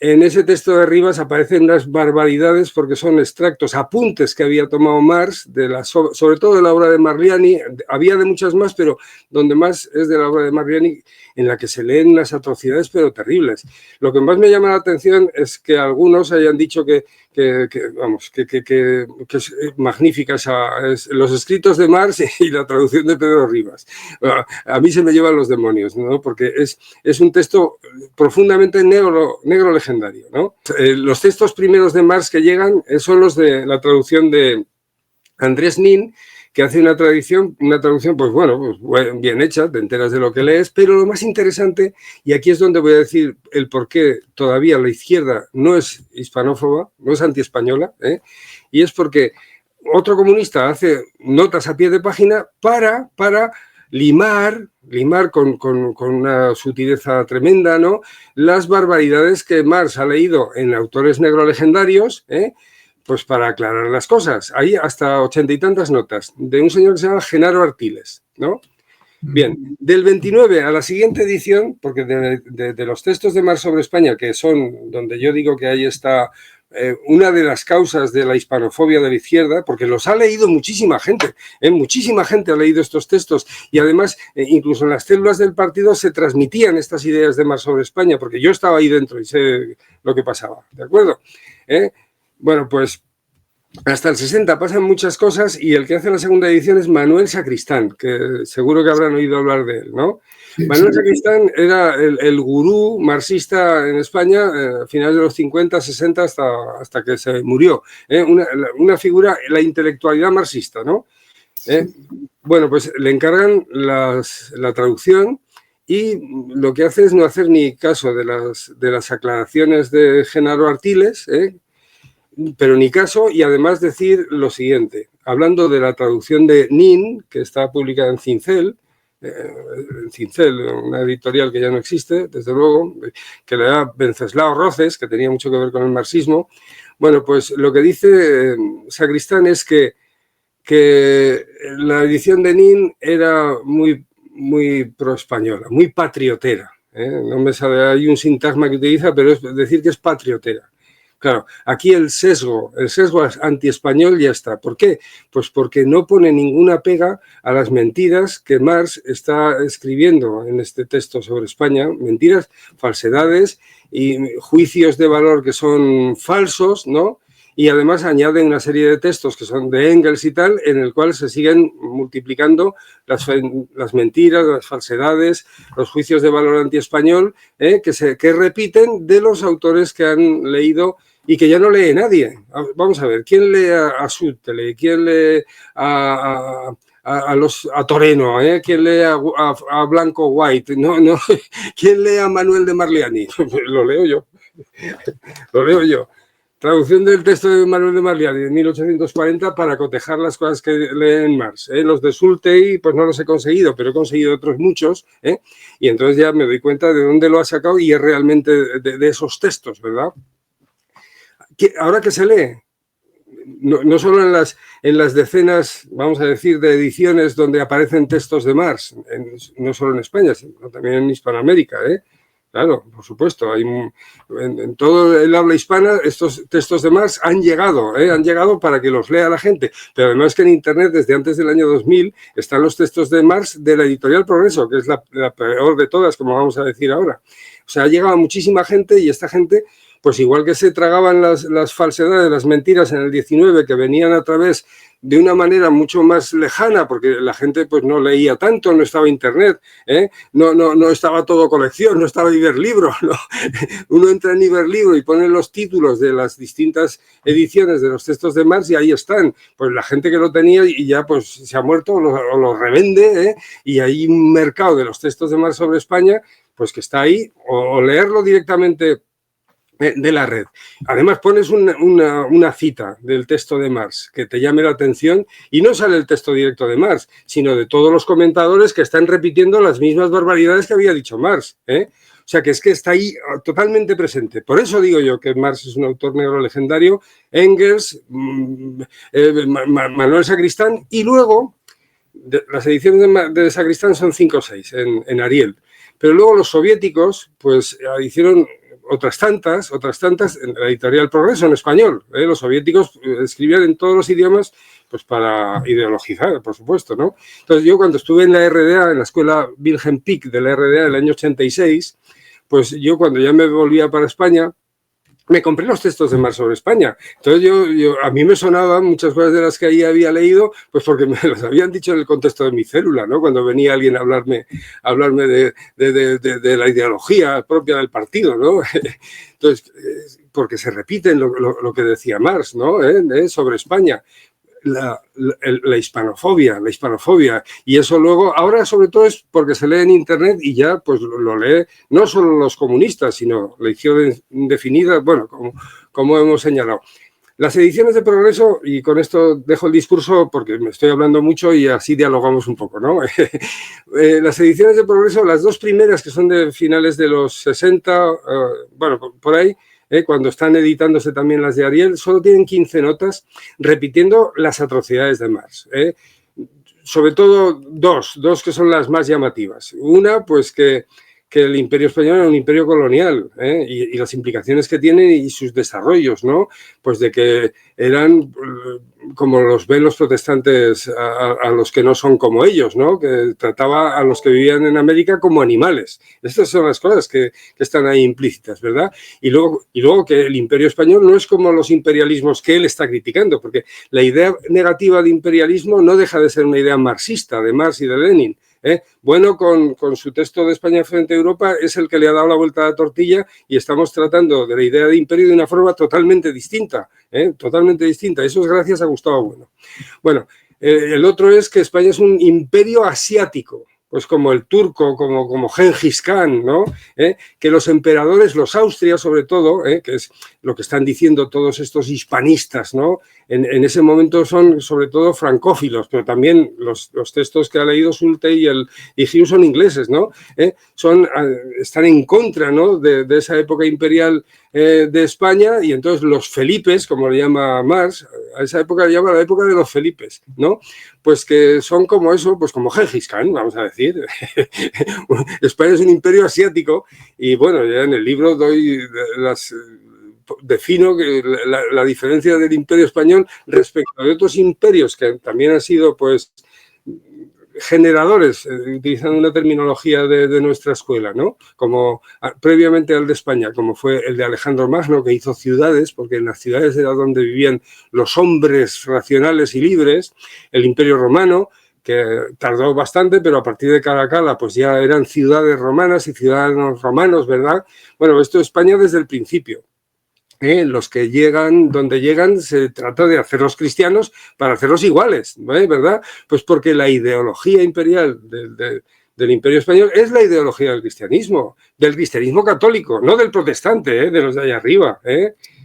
en ese texto de Rivas aparecen unas barbaridades porque son extractos, apuntes que había tomado Marx, sobre todo de la obra de Marliani, había de muchas más, pero donde más es de la obra de Marliani, en la que se leen unas atrocidades pero terribles. Lo que más me llama la atención es que algunos hayan dicho que es magnífica los escritos de Marx y la traducción de Pedro Rivas. A mí se me llevan los demonios, ¿no? Porque es un texto profundamente negro legendario, ¿no? Los textos primeros de Marx que llegan son los de la traducción de Andrés Nin, que hace una traducción, pues bueno, pues bien hecha, te enteras de lo que lees, pero lo más interesante, y aquí es donde voy a decir el por qué todavía la izquierda no es hispanófoba, no es antiespañola, y es porque otro comunista hace notas a pie de página para limar con una sutileza tremenda, ¿no?, las barbaridades que Marx ha leído en autores negrolegendarios, pues para aclarar las cosas. Hay hasta 80 y tantas notas de un señor que se llama Genaro Artiles, ¿no? Bien, del 29 a la siguiente edición, porque de los textos de Marx sobre España, que son donde yo digo que ahí está una de las causas de la hispanofobia de la izquierda, porque los ha leído muchísima gente ha leído estos textos y además incluso en las células del partido se transmitían estas ideas de Marx sobre España, porque yo estaba ahí dentro y sé lo que pasaba, ¿de acuerdo? Bueno, pues hasta el 60 pasan muchas cosas y el que hace la segunda edición es Manuel Sacristán, que seguro que habrán oído hablar de él, ¿no? Sí, Manuel Sacristán era el gurú marxista en España a finales de los 50, 60 hasta que se murió. Una figura, la intelectualidad marxista, ¿no? Bueno, pues le encargan la traducción y lo que hace es no hacer ni caso de las aclaraciones de Genaro Artiles, pero ni caso, y además decir lo siguiente, hablando de la traducción de Nin, que está publicada en Cincel, una editorial que ya no existe, desde luego, que le da Wenceslao Roces, que tenía mucho que ver con el marxismo. Bueno, pues lo que dice Sacristán es que la edición de Nin era muy pro-española, muy patriotera. No me sabe, hay un sintagma que utiliza, pero es decir que es patriotera. Claro, aquí el sesgo anti-español ya está. ¿Por qué? Pues porque no pone ninguna pega a las mentiras que Marx está escribiendo en este texto sobre España, mentiras, falsedades y juicios de valor que son falsos, ¿no? Y además añade una serie de textos que son de Engels y tal, en el cual se siguen multiplicando las mentiras, las falsedades, los juicios de valor anti-español, que repiten de los autores que han leído y que ya no lee nadie. Vamos a ver, ¿quién lee a Suttele? ¿Quién lee a Toreno? ¿Quién lee a Blanco White? No, ¿quién lee a Manuel de Marliani? Lo leo yo. Lo leo yo. Traducción del texto de Manuel de Marliani de 1840 para cotejar las cosas que leen Marx. Los de Sultey, pues no los he conseguido, pero he conseguido otros muchos, y entonces ya me doy cuenta de dónde lo ha sacado y es realmente de esos textos, ¿verdad? Ahora que se lee, no solo en las decenas, vamos a decir, de ediciones donde aparecen textos de Marx, no solo en España, sino también en Hispanoamérica, Claro, por supuesto. En todo el habla hispana estos textos de Marx han llegado para que los lea la gente. Pero además que en Internet, desde antes del año 2000, están los textos de Marx de la editorial Progreso, que es la peor de todas, como vamos a decir ahora. O sea, ha llegado a muchísima gente y esta gente, pues igual que se tragaban las falsedades, las mentiras en el 19, que venían a través de una manera mucho más lejana, porque la gente pues no leía tanto, no estaba Internet, no estaba todo colección, no estaba Iberlibro, ¿no? Uno entra en Iberlibro y pone los títulos de las distintas ediciones de los textos de Marx y ahí están. Pues la gente que lo tenía y ya pues se ha muerto o lo revende, y hay un mercado de los textos de Marx sobre España, pues que está ahí, o leerlo directamente de la red. Además pones una cita del texto de Marx que te llame la atención y no sale el texto directo de Marx, sino de todos los comentadores que están repitiendo las mismas barbaridades que había dicho Marx, O sea, que es que está ahí totalmente presente. Por eso digo yo que Marx es un autor negro legendario, Engels, Manuel Sacristán, y luego las ediciones de Sacristán son 5 o 6 en Ariel. Pero luego los soviéticos pues hicieron otras tantas en la editorial Progreso en español. Los soviéticos escribían en todos los idiomas pues para ideologizar, por supuesto, ¿no? Entonces yo cuando estuve en la RDA, en la escuela Wilhelm Pieck de la RDA del año 86, pues yo cuando ya me volvía para España, me compré los textos de Marx sobre España. Entonces a mí me sonaban muchas cosas de las que ahí había leído, pues porque me las habían dicho en el contexto de mi célula, ¿no? Cuando venía alguien a hablarme de la ideología propia del partido, ¿no? Entonces, porque se repiten lo que decía Marx, ¿no? Sobre España. La hispanofobia, y eso luego, ahora sobre todo es porque se lee en Internet y ya pues lo lee no solo los comunistas, sino la izquierda indefinida, bueno, como hemos señalado. Las ediciones de Progreso, y con esto dejo el discurso porque me estoy hablando mucho y así dialogamos un poco, ¿no? Las ediciones de Progreso, las dos primeras que son de finales de los 60, bueno, por ahí, cuando están editándose también las de Ariel, solo tienen 15 notas repitiendo las atrocidades de Marx. sobre todo dos que son las más llamativas. Una, pues que el Imperio Español era un imperio colonial, y las implicaciones que tiene y sus desarrollos, ¿no? Pues de que eran como los ven los protestantes a los que no son como ellos, ¿no? Que trataba a los que vivían en América como animales. Estas son las cosas que están ahí implícitas, ¿verdad? Y luego que el Imperio Español no es como los imperialismos que él está criticando, porque la idea negativa de imperialismo no deja de ser una idea marxista, de Marx y de Lenin. Bueno, con su texto de España frente a Europa es el que le ha dado la vuelta a la tortilla y estamos tratando de la idea de imperio de una forma totalmente distinta, totalmente distinta. Eso es gracias a Gustavo Bueno. Bueno, el otro es que España es un imperio asiático, pues como el turco, como Gengis Khan, ¿no? Que los emperadores, los Austria sobre todo, que es lo que están diciendo todos estos hispanistas, ¿no? En ese momento son sobre todo francófilos, pero también los textos que ha leído Sulte y Hume son ingleses, ¿no? Están en contra, ¿no? de esa época imperial de España, y entonces los Felipes, como le llama Marx, a esa época le llama la época de los Felipes, ¿no? Pues que son como eso, pues como Gengis Khan, vamos a decir. España es un imperio asiático y bueno, ya en el libro defino que la diferencia del imperio español respecto a otros imperios que también han sido pues generadores, utilizando una terminología de nuestra escuela, ¿no? Como previamente al de España, como fue el de Alejandro Magno, que hizo ciudades, porque en las ciudades era donde vivían los hombres racionales y libres, el Imperio Romano, que tardó bastante, pero a partir de Caracalla pues ya eran ciudades romanas y ciudadanos romanos, ¿verdad? Bueno, esto es España desde el principio. Los que llegan, donde llegan, se trata de hacerlos cristianos para hacerlos iguales, ¿verdad? Pues porque la ideología imperial del Imperio Español es la ideología del cristianismo católico, no del protestante, de los de allá arriba.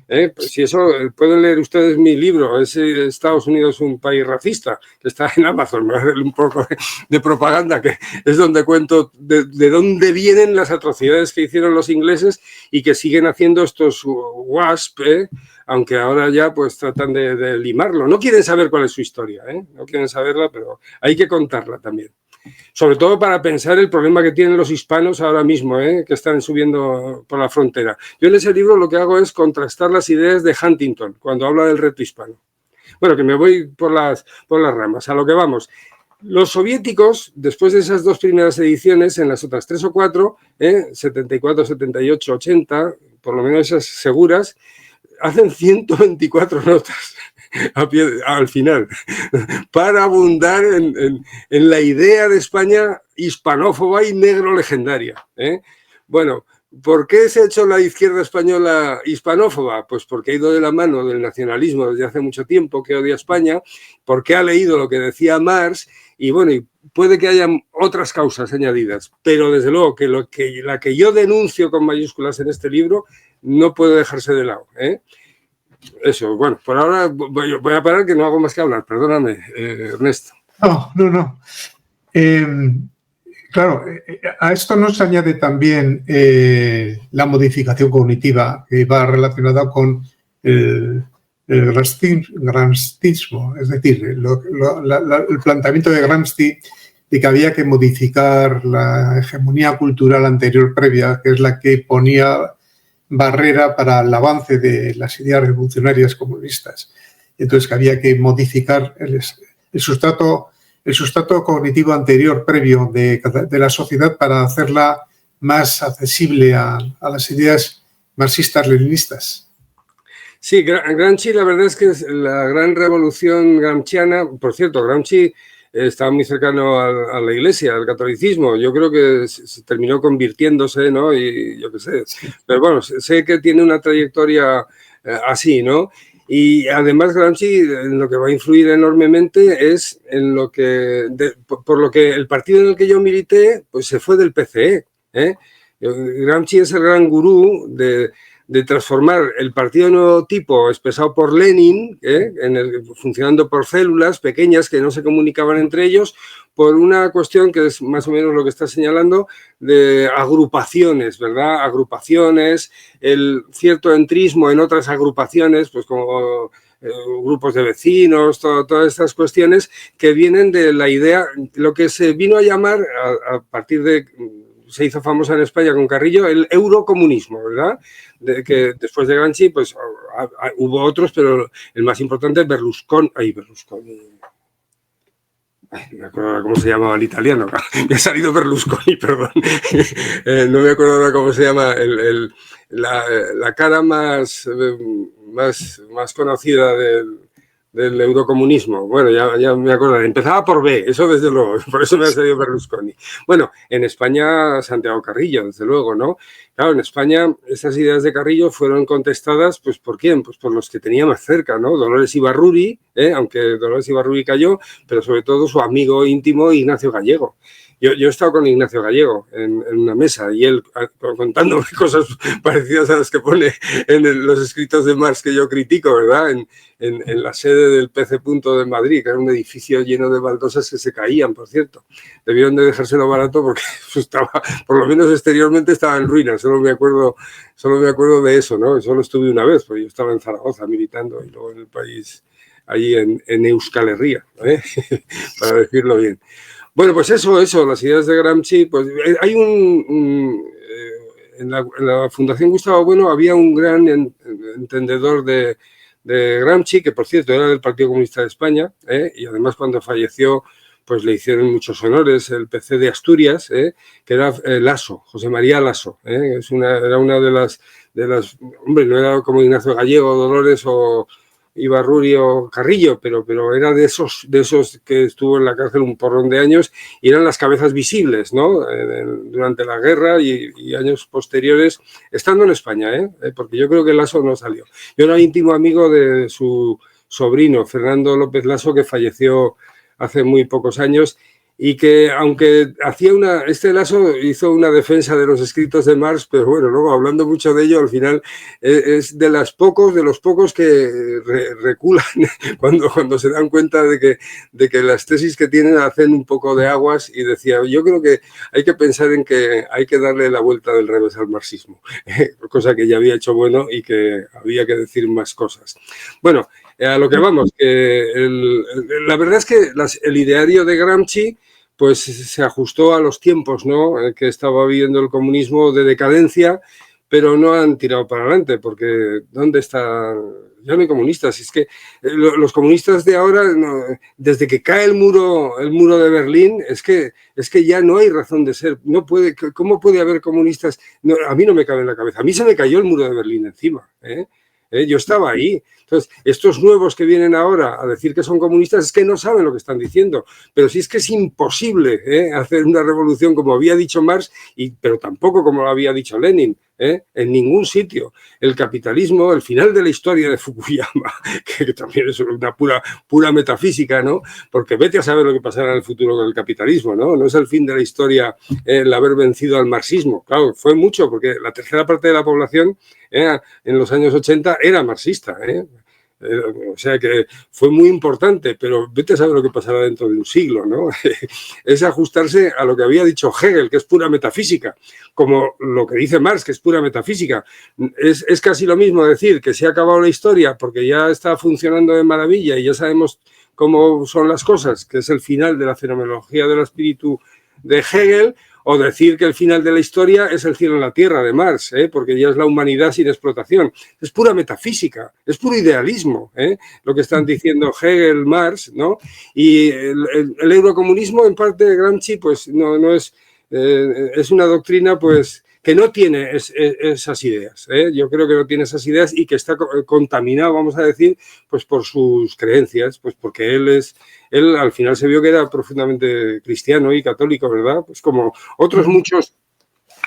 Pues si eso, pueden leer ustedes mi libro, es Estados Unidos un país racista, que está en Amazon, me voy a hacer un poco de propaganda, que es donde cuento de dónde vienen las atrocidades que hicieron los ingleses y que siguen haciendo estos WASP, aunque ahora ya pues tratan de limarlo. No quieren saber cuál es su historia, no quieren saberla, pero hay que contarla también. Sobre todo para pensar el problema que tienen los hispanos ahora mismo, que están subiendo por la frontera. Yo en ese libro lo que hago es contrastar las ideas de Huntington cuando habla del reto hispano. Bueno, que me voy por las ramas, a lo que vamos. Los soviéticos, después de esas dos primeras ediciones, en las otras 3 o 4, 74, 78, 80, por lo menos esas seguras, hacen 124 notas al final, para abundar en la idea de España hispanófoba y negro legendaria. Bueno, ¿por qué se ha hecho la izquierda española hispanófoba? Pues porque ha ido de la mano del nacionalismo desde hace mucho tiempo, que odia a España, porque ha leído lo que decía Marx, y bueno, y puede que haya otras causas añadidas, pero desde luego que la que yo denuncio con mayúsculas en este libro no puede dejarse de lado. Eso, bueno, por ahora voy a parar, que no hago más que hablar. Perdóname, Ernesto. No. Claro, a esto nos añade también la modificación cognitiva, que va relacionada con el gramscismo, es decir, el planteamiento de Gramsci de que había que modificar la hegemonía cultural anterior previa, que es la que ponía barrera para el avance de las ideas revolucionarias comunistas. Entonces, que había que modificar el sustrato cognitivo anterior, previo de la sociedad, para hacerla más accesible a las ideas marxistas-leninistas. Sí, Gramsci, la verdad es que es la gran revolución gramsciana. Por cierto, Gramsci estaba muy cercano a la Iglesia, al catolicismo. Yo creo que se terminó convirtiéndose, ¿no? Y yo qué sé. Pero bueno, sé que tiene una trayectoria así, ¿no? Y además Gramsci en lo que va a influir enormemente es en lo que, por lo que el partido en el que yo milité, pues se fue del PCE. Gramsci es el gran gurú de transformar el partido de nuevo tipo expresado por Lenin, funcionando por células pequeñas que no se comunicaban entre ellos, por una cuestión que es más o menos lo que está señalando, de agrupaciones, ¿verdad? Agrupaciones, el cierto entrismo en otras agrupaciones, pues como grupos de vecinos, todas estas cuestiones que vienen de la idea, lo que se vino a llamar a partir de... Se hizo famosa en España con Carrillo el eurocomunismo, ¿verdad? Que después de Gramsci, pues hubo otros, pero el más importante es Berlusconi. No me acuerdo ahora cómo se llamaba el italiano. Me ha salido Berlusconi, perdón. No me acuerdo ahora cómo se llama la cara más conocida del eurocomunismo. Bueno, ya me acuerdo. Empezaba por B, eso desde luego. Por eso me ha salido Berlusconi. Bueno, en España, Santiago Carrillo, desde luego, ¿no? Claro, en España esas ideas de Carrillo fueron contestadas, pues, ¿por quién? Pues por los que tenía más cerca, ¿no? Dolores Ibarruri, aunque Dolores Ibarruri cayó, pero sobre todo su amigo íntimo Ignacio Gallego. Yo he estado con Ignacio Gallego en una mesa y él contándome cosas parecidas a las que pone en los escritos de Marx que yo critico, ¿verdad? En la sede del PC. de Madrid, que era un edificio lleno de baldosas que se caían, por cierto. Debieron de dejárselo barato porque estaba, por lo menos exteriormente estaba en ruinas. Solo me acuerdo de eso, ¿no? Solo estuve una vez, porque yo estaba en Zaragoza militando y luego en el país, allí en Euskal Herria, para decirlo bien. Bueno, pues eso, las ideas de Gramsci, pues hay en la Fundación Gustavo Bueno había un gran entendedor de Gramsci, que por cierto era del Partido Comunista de España, y además cuando falleció, pues le hicieron muchos honores, el PC de Asturias, que era Lasso, José María Lasso, era una de las, hombre, no era como Ignacio Gallego, Dolores o Ibarruri o Carrillo, pero era de esos que estuvo en la cárcel un porrón de años y eran las cabezas visibles, ¿no? Durante la guerra y años posteriores, estando en España, porque yo creo que Lasso no salió. Yo era íntimo amigo de su sobrino, Fernando López Lasso, que falleció hace muy pocos años y que, aunque este Lasso hizo una defensa de los escritos de Marx, pero bueno, luego hablando mucho de ello, al final es de los pocos que reculan cuando se dan cuenta de que las tesis que tienen hacen un poco de aguas, y decía, yo creo que hay que pensar en que hay que darle la vuelta del revés al marxismo, cosa que ya había hecho Bueno y que había que decir más cosas. Bueno, a lo que vamos, la verdad es que el ideario de Gramsci pues se ajustó a los tiempos, ¿no?, que estaba viviendo el comunismo de decadencia, pero no han tirado para adelante, porque ¿dónde está? Ya no hay comunistas. Es que los comunistas de ahora, desde que cae el muro de Berlín, es que ya no hay razón de ser. ¿Cómo puede haber comunistas? No, a mí no me cabe en la cabeza. A mí se me cayó el muro de Berlín encima, yo estaba ahí. Entonces, estos nuevos que vienen ahora a decir que son comunistas es que no saben lo que están diciendo. Pero sí es que es imposible hacer una revolución como había dicho Marx, pero tampoco como lo había dicho Lenin. En ningún sitio. El capitalismo, el final de la historia de Fukuyama, que también es una pura metafísica, ¿no? Porque vete a saber lo que pasará en el futuro con el capitalismo, ¿no? No es el fin de la historia el haber vencido al marxismo. Claro, fue mucho, porque la tercera parte de la población en los años 80 era marxista, o sea que fue muy importante, pero vete a saber lo que pasará dentro de un siglo, ¿no? Es ajustarse a lo que había dicho Hegel, que es pura metafísica, como lo que dice Marx, que es pura metafísica. Es casi lo mismo decir que se ha acabado la historia porque ya está funcionando de maravilla y ya sabemos cómo son las cosas, que es el final de la fenomenología del espíritu de Hegel, o decir que el final de la historia es el cielo en la tierra de Marx, porque ya es la humanidad sin explotación. Es pura metafísica, es puro idealismo, lo que están diciendo Hegel, Marx, ¿no? Y el eurocomunismo, en parte de Gramsci, pues no es una doctrina, pues, que no tiene esas ideas. Yo creo que no tiene esas ideas y que está contaminado, vamos a decir, pues por sus creencias, pues porque él al final se vio que era profundamente cristiano y católico, ¿verdad? Pues como otros muchos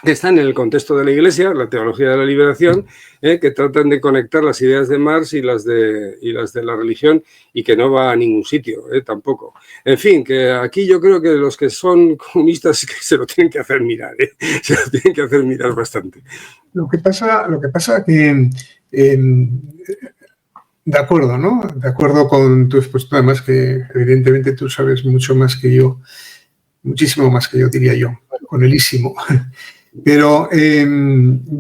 que están en el contexto de la Iglesia, la teología de la liberación, que tratan de conectar las ideas de Marx y las de la religión, y que no va a ningún sitio, tampoco. En fin, que aquí yo creo que los que son comunistas que se lo tienen que hacer mirar, se lo tienen que hacer mirar bastante. Lo que pasa que, de acuerdo, ¿no? De acuerdo con tu expuesto, además que evidentemente tú sabes mucho más que yo, muchísimo más que yo, diría yo, con elísimo. Pero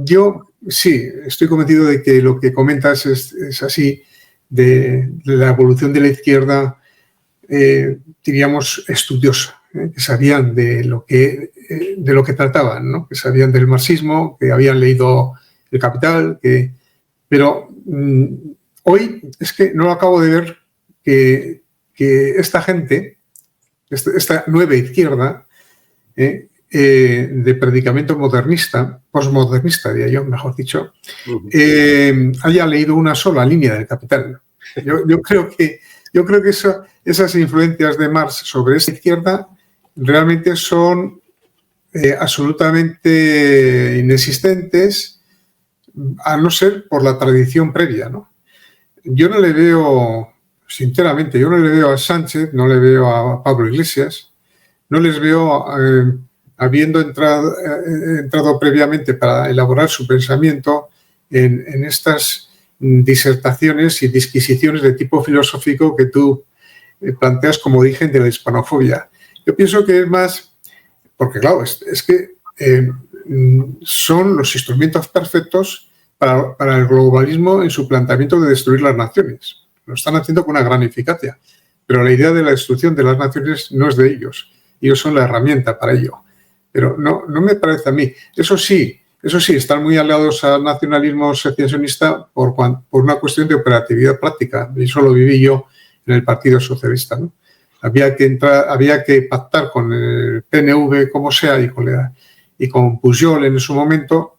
yo sí, estoy convencido de que lo que comentas es así, de la evolución de la izquierda, diríamos, estudiosa, que sabían de lo que trataban, ¿no? Que sabían del marxismo, que habían leído El Capital, pero hoy es que no lo acabo de ver que esta gente, esta nueva izquierda, de predicamento modernista, posmodernista, diría yo, mejor dicho, haya leído una sola línea del Capital. Yo creo que esas influencias de Marx sobre esa izquierda realmente son absolutamente inexistentes, a no ser por la tradición previa, ¿no? Yo no le veo, sinceramente, yo no le veo a Sánchez, no le veo a Pablo Iglesias, no les veo habiendo entrado previamente para elaborar su pensamiento en estas disertaciones y disquisiciones de tipo filosófico que tú planteas como origen de la hispanofobia. Yo pienso que es más, porque claro, es que son los instrumentos perfectos para el globalismo en su planteamiento de destruir las naciones. Lo están haciendo con una gran eficacia, pero la idea de la destrucción de las naciones no es de ellos. Ellos son la herramienta para ello. Pero no me parece a mí. Eso sí, están muy aliados al nacionalismo secesionista por una cuestión de operatividad práctica. Y eso lo viví yo en el Partido Socialista, ¿no? Había que pactar con el PNV como sea y con Pujol en su momento,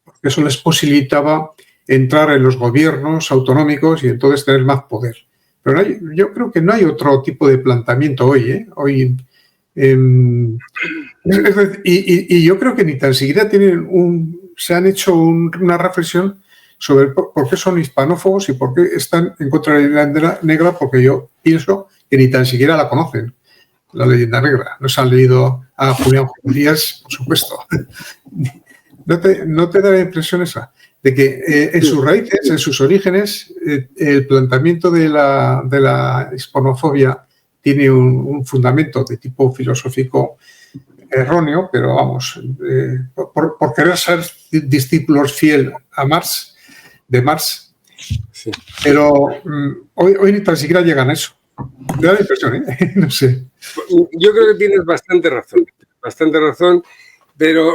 porque eso les posibilitaba entrar en los gobiernos autonómicos y entonces tener más poder. Pero yo creo que no hay otro tipo de planteamiento hoy, ¿eh? Y yo creo que ni tan siquiera se han hecho una reflexión sobre por qué son hispanófobos y por qué están en contra de la leyenda negra, porque yo pienso que ni tan siquiera la conocen, la leyenda negra. No se han leído a Julián Díaz, por supuesto. ¿No te da la impresión esa? De que en sus raíces, en sus orígenes, el planteamiento de la hispanofobia tiene un fundamento de tipo filosófico erróneo, pero vamos, por querer ser discípulos fiel de Marx, sí. Pero hoy ni tan siquiera llegan a eso. Me da la impresión, ¿eh? No sé. Yo creo que tienes bastante razón, pero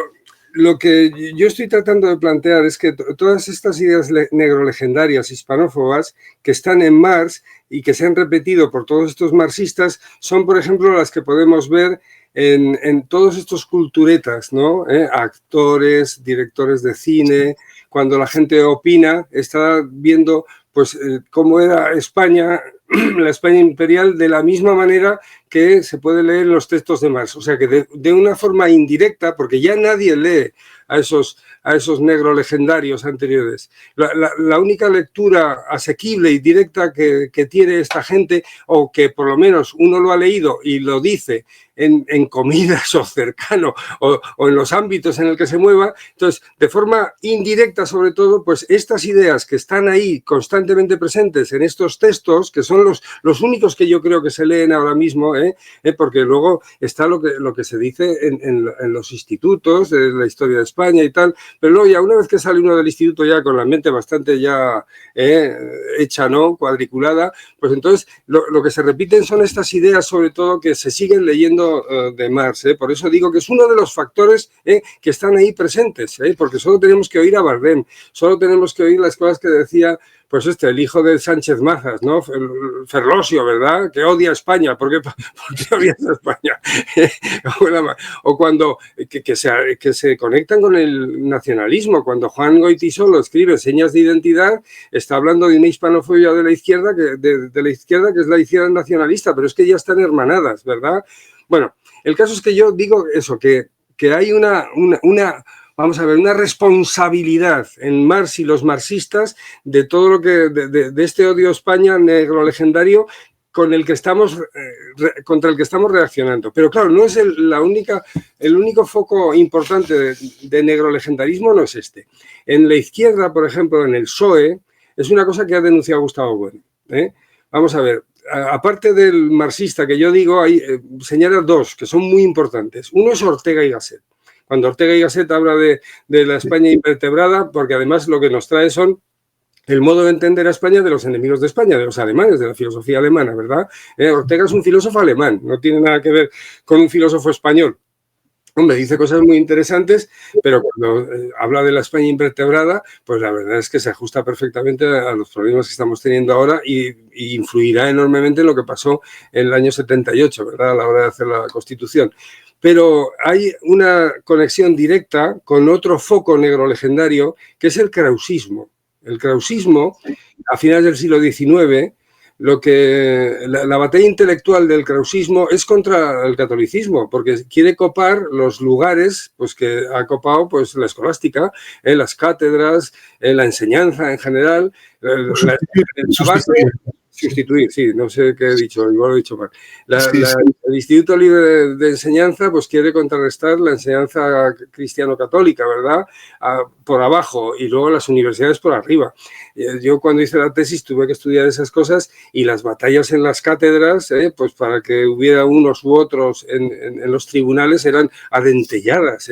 lo que yo estoy tratando de plantear es que todas estas ideas negrolegendarias hispanófobas que están en Marx y que se han repetido por todos estos marxistas son, por ejemplo, las que podemos ver en todos estos culturetas, ¿no? Actores, directores de cine, cuando la gente opina, está viendo pues cómo era España, la España imperial, de la misma manera que se puede leer en los textos de Marx. O sea que de una forma indirecta, porque ya nadie lee a esos negrolegendarios anteriores. La única lectura asequible y directa que tiene esta gente, o que por lo menos uno lo ha leído y lo dice en comidas o cercano o en los ámbitos en el que se mueva, entonces de forma indirecta sobre todo, pues estas ideas que están ahí constantemente presentes en estos textos, que son los únicos que yo creo que se leen ahora mismo, porque luego está lo que se dice en los institutos de la historia de España y tal, pero luego ya una vez que sale uno del instituto ya con la mente bastante ya hecha, ¿no? Cuadriculada, pues entonces lo que se repiten son estas ideas sobre todo que se siguen leyendo de Marx, por eso digo que es uno de los factores que están ahí presentes, porque solo tenemos que oír a Bardem, solo tenemos que oír las cosas que decía pues el hijo de Sánchez Mazas, ¿no? Ferlosio, ¿verdad? Que odia a España. ¿Por qué odias a España? O cuando que se conectan con el nacionalismo. Cuando Juan Goytisolo escribe Señas de Identidad, está hablando de una hispanofobia de la izquierda, de la izquierda que es la izquierda nacionalista, pero es que ya están hermanadas, ¿verdad? Bueno, el caso es que yo digo eso, que hay vamos a ver, una responsabilidad en Marx y los marxistas de todo lo que, de este odio a España negro legendario contra el que estamos reaccionando. Pero claro, no es el único foco importante de negrolegendarismo, no es este. En la izquierda, por ejemplo, en el PSOE, es una cosa que ha denunciado Gustavo Bueno. Vamos a ver, aparte del marxista que yo digo, hay señalas dos que son muy importantes. Uno es Ortega y Gasset. Cuando Ortega y Gasset habla de la España invertebrada, porque además lo que nos trae son el modo de entender a España de los enemigos de España, de los alemanes, de la filosofía alemana, ¿verdad? Ortega es un filósofo alemán, no tiene nada que ver con un filósofo español. Hombre, dice cosas muy interesantes, pero cuando habla de la España invertebrada, pues la verdad es que se ajusta perfectamente a los problemas que estamos teniendo ahora y influirá enormemente en lo que pasó en el año 78, ¿verdad? A la hora de hacer la Constitución. Pero hay una conexión directa con otro foco negro legendario, que es el krausismo. El krausismo, a finales del siglo XIX, la batalla intelectual del krausismo es contra el catolicismo, porque quiere copar los lugares pues, que ha copado pues, la escolástica, las cátedras, la enseñanza en general, sustituir, sí, no sé qué he dicho, igual lo he dicho mal. El Instituto Libre de Enseñanza pues quiere contrarrestar la enseñanza cristiano-católica, ¿verdad? Por abajo y luego las universidades por arriba. Yo cuando hice la tesis tuve que estudiar esas cosas y las batallas en las cátedras, pues para que hubiera unos u otros en los tribunales eran adentelladas,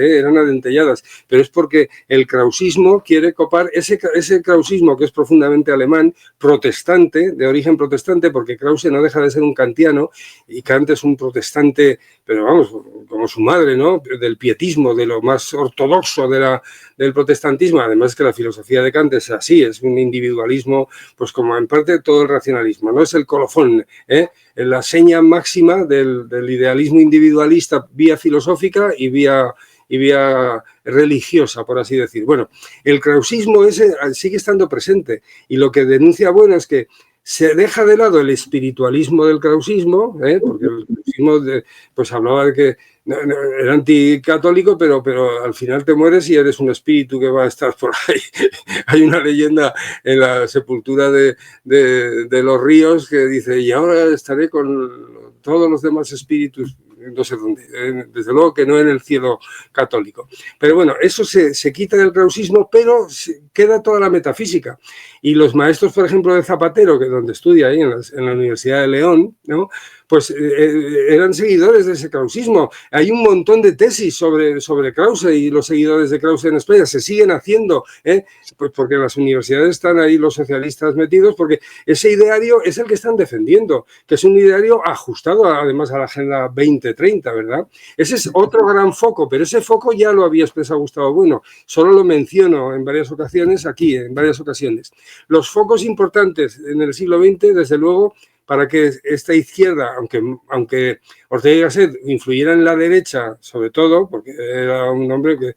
pero es porque el krausismo quiere copar ese krausismo que es profundamente alemán, protestante, de origen protestante, porque Krause no deja de ser un kantiano y Kant es un protestante, pero vamos, como su madre, ¿no? Del pietismo, de lo más ortodoxo del protestantismo. Además que la filosofía de Kant es así, es un individualismo, pues como en parte todo el racionalismo, ¿no? Es el colofón, la seña máxima del idealismo individualista vía filosófica y vía religiosa, por así decir. Bueno, el krausismo ese sigue estando presente y lo que denuncia, bueno, es que se deja de lado el espiritualismo del krausismo, porque el krausismo pues hablaba de que era anticatólico, pero al final te mueres y eres un espíritu que va a estar por ahí. Hay una leyenda en la sepultura de los ríos que dice, y ahora estaré con todos los demás espíritus, no sé dónde, desde luego que no en el cielo católico. Pero bueno, eso se quita del krausismo, pero queda toda la metafísica. Y los maestros, por ejemplo, de Zapatero, que donde estudia ahí en la Universidad de León, ¿no? Pues eran seguidores de ese krausismo. Hay un montón de tesis sobre Krause y los seguidores de Krause en España. Se siguen haciendo, pues porque en las universidades están ahí los socialistas metidos, porque ese ideario es el que están defendiendo, que es un ideario ajustado además a la Agenda 2030, ¿verdad? Ese es otro gran foco, pero ese foco ya lo había expresado Gustavo Bueno. Solo lo menciono en varias ocasiones aquí, en varias ocasiones. Los focos importantes en el siglo XX, desde luego, para que esta izquierda, aunque Ortega y Gasset influyera en la derecha, sobre todo, porque era un hombre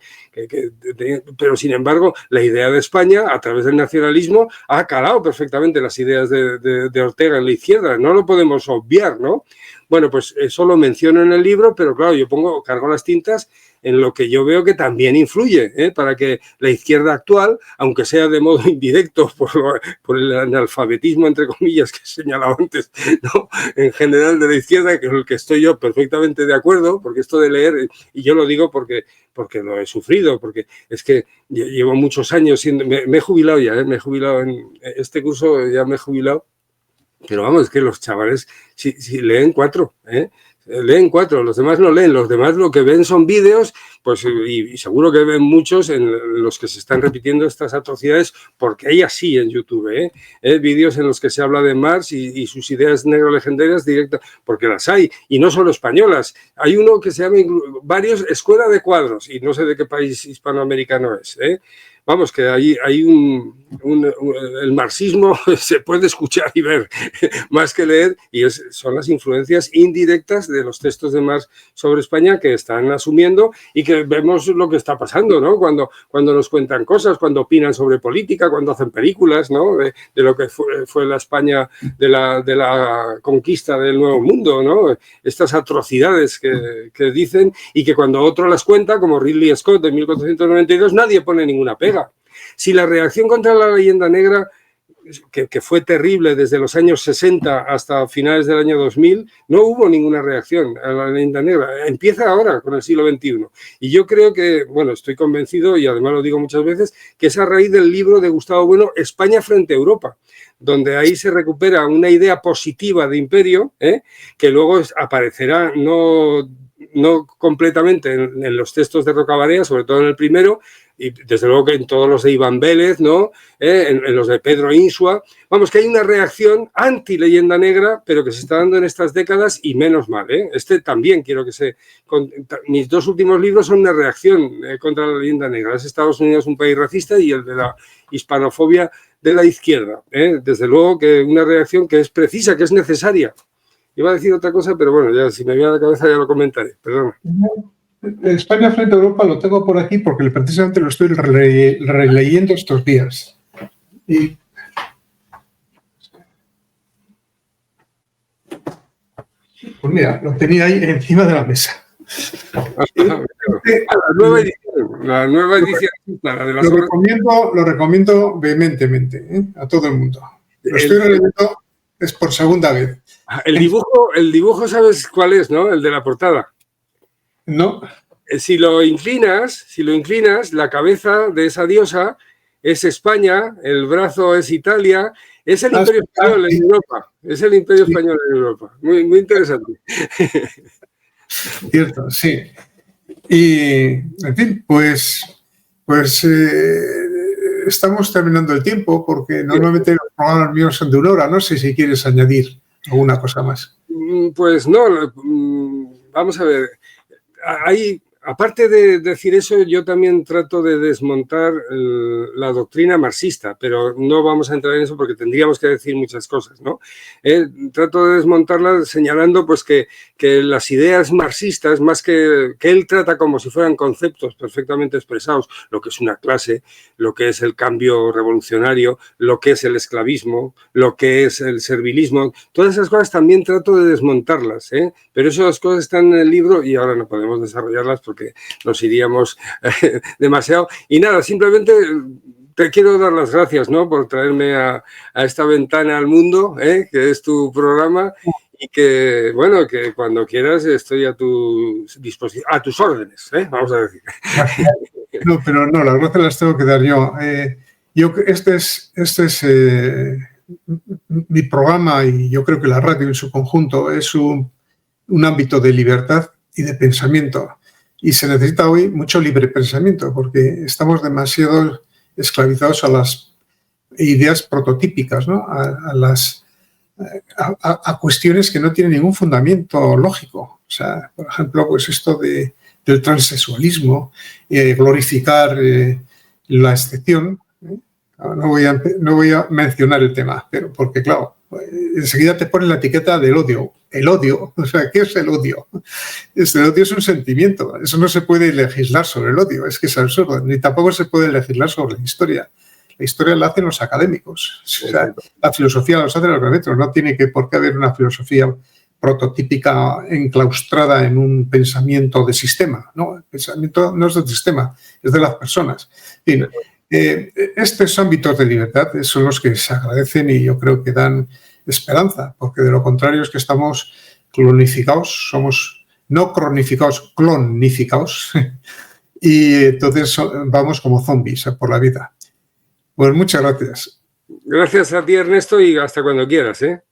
pero sin embargo, la idea de España, a través del nacionalismo, ha calado perfectamente las ideas de Ortega en la izquierda. No lo podemos obviar, ¿no? Bueno, pues eso lo menciono en el libro, pero claro, yo cargo las tintas en lo que yo veo que también influye, para que la izquierda actual, aunque sea de modo indirecto por el analfabetismo, entre comillas, que he señalado antes, ¿no? En general de la izquierda, que es el que estoy yo perfectamente de acuerdo, porque esto de leer, y yo lo digo porque lo he sufrido, porque es que llevo muchos años siendo, me he jubilado ya, me he jubilado en este curso, ya me he jubilado, pero vamos, es que los chavales si leen 4, leen 4, los demás no leen, los demás lo que ven son vídeos, pues y seguro que ven muchos en los que se están repitiendo estas atrocidades, porque hay así en YouTube, vídeos en los que se habla de Marx y sus ideas negro-legendarias directas, porque las hay, y no solo españolas. Hay uno que se llama varios Escuela de Cuadros, y no sé de qué país hispanoamericano es, Vamos, que hay el marxismo se puede escuchar y ver más que leer, y son las influencias indirectas de los textos de Marx sobre España que están asumiendo y que vemos lo que está pasando, ¿no? Cuando nos cuentan cosas, cuando opinan sobre política, cuando hacen películas, ¿no? De lo que fue la España de la conquista del Nuevo Mundo, ¿no? Estas atrocidades que dicen y que cuando otro las cuenta, como Ridley Scott de 1492, nadie pone ninguna pega. Si la reacción contra la leyenda negra, que fue terrible desde los años 60 hasta finales del año 2000, no hubo ninguna reacción a la leyenda negra. Empieza ahora con el siglo XXI. Y yo creo que, bueno, estoy convencido, y además lo digo muchas veces, que es a raíz del libro de Gustavo Bueno, España frente a Europa, donde ahí se recupera una idea positiva de imperio, que luego aparecerá no completamente en los textos de Rocabarea, sobre todo en el primero, y desde luego que en todos los de Iván Vélez, ¿no? En los de Pedro Insua. Vamos, que hay una reacción anti-leyenda negra, pero que se está dando en estas décadas y menos mal, ¿eh? Este también quiero que se... Mis 2 últimos libros son una reacción contra la leyenda negra. Es Estados Unidos un país racista y el de la hispanofobia de la izquierda, ¿eh? Desde luego que una reacción que es precisa, que es necesaria. Iba a decir otra cosa, pero bueno, ya si me viene a la cabeza ya lo comentaré. Perdona. España frente a Europa lo tengo por aquí porque precisamente lo estoy releyendo estos días. Y pues mira, lo tenía ahí encima de la mesa. La nueva edición, la de las lo recomiendo vehementemente, ¿eh? A todo el mundo. Lo estoy releyendo es por segunda vez. El dibujo, ¿sabes cuál es, no? El de la portada. No. Si lo inclinas, la cabeza de esa diosa es España, el brazo es Italia, es el Imperio Español en Europa. Es el Imperio Español en Europa. Muy, muy interesante. Cierto, sí. Y, en fin, pues estamos terminando el tiempo porque normalmente los programas míos son de 1 hora. No sé si quieres añadir alguna cosa más. Pues no, vamos a ver. Aparte de decir eso, yo también trato de desmontar la doctrina marxista, pero no vamos a entrar en eso porque tendríamos que decir muchas cosas, ¿no? Trato de desmontarla señalando pues que las ideas marxistas, más que él trata como si fueran conceptos perfectamente expresados, lo que es una clase, lo que es el cambio revolucionario, lo que es el esclavismo, lo que es el servilismo, todas esas cosas también trato de desmontarlas, ¿eh? Pero esas cosas están en el libro y ahora no podemos desarrollarlas porque nos iríamos demasiado. Y nada, simplemente te quiero dar las gracias, ¿no? Por traerme a esta ventana al mundo, que es tu programa, y que, bueno, que cuando quieras estoy a tu disposición, a tus órdenes, vamos a decir. No, pero no, las gracias las tengo que dar yo. Este es mi programa y yo creo que la radio en su conjunto es un ámbito de libertad y de pensamiento. Y se necesita hoy mucho libre pensamiento porque estamos demasiado esclavizados a las ideas prototípicas, ¿no? A cuestiones que no tienen ningún fundamento lógico. O sea, por ejemplo, pues esto del transexualismo, glorificar la excepción. No voy a mencionar el tema, pero porque, claro, enseguida te ponen la etiqueta del odio. El odio, o sea, ¿qué es el odio? El odio es un sentimiento. Eso no se puede legislar sobre el odio, es que es absurdo. Ni tampoco se puede legislar sobre la historia. La historia la hacen los académicos. O sea, la filosofía la hacen los académicos. No tiene por qué haber una filosofía prototípica enclaustrada en un pensamiento de sistema. No, el pensamiento no es del sistema, es de las personas. En fin, estos ámbitos de libertad son los que se agradecen y yo creo que dan esperanza, porque de lo contrario es que estamos clonificados, somos no cronificados, clonificados, y entonces vamos como zombies por la vida. Pues muchas gracias. Gracias a ti, Ernesto, y hasta cuando quieras, ¿eh?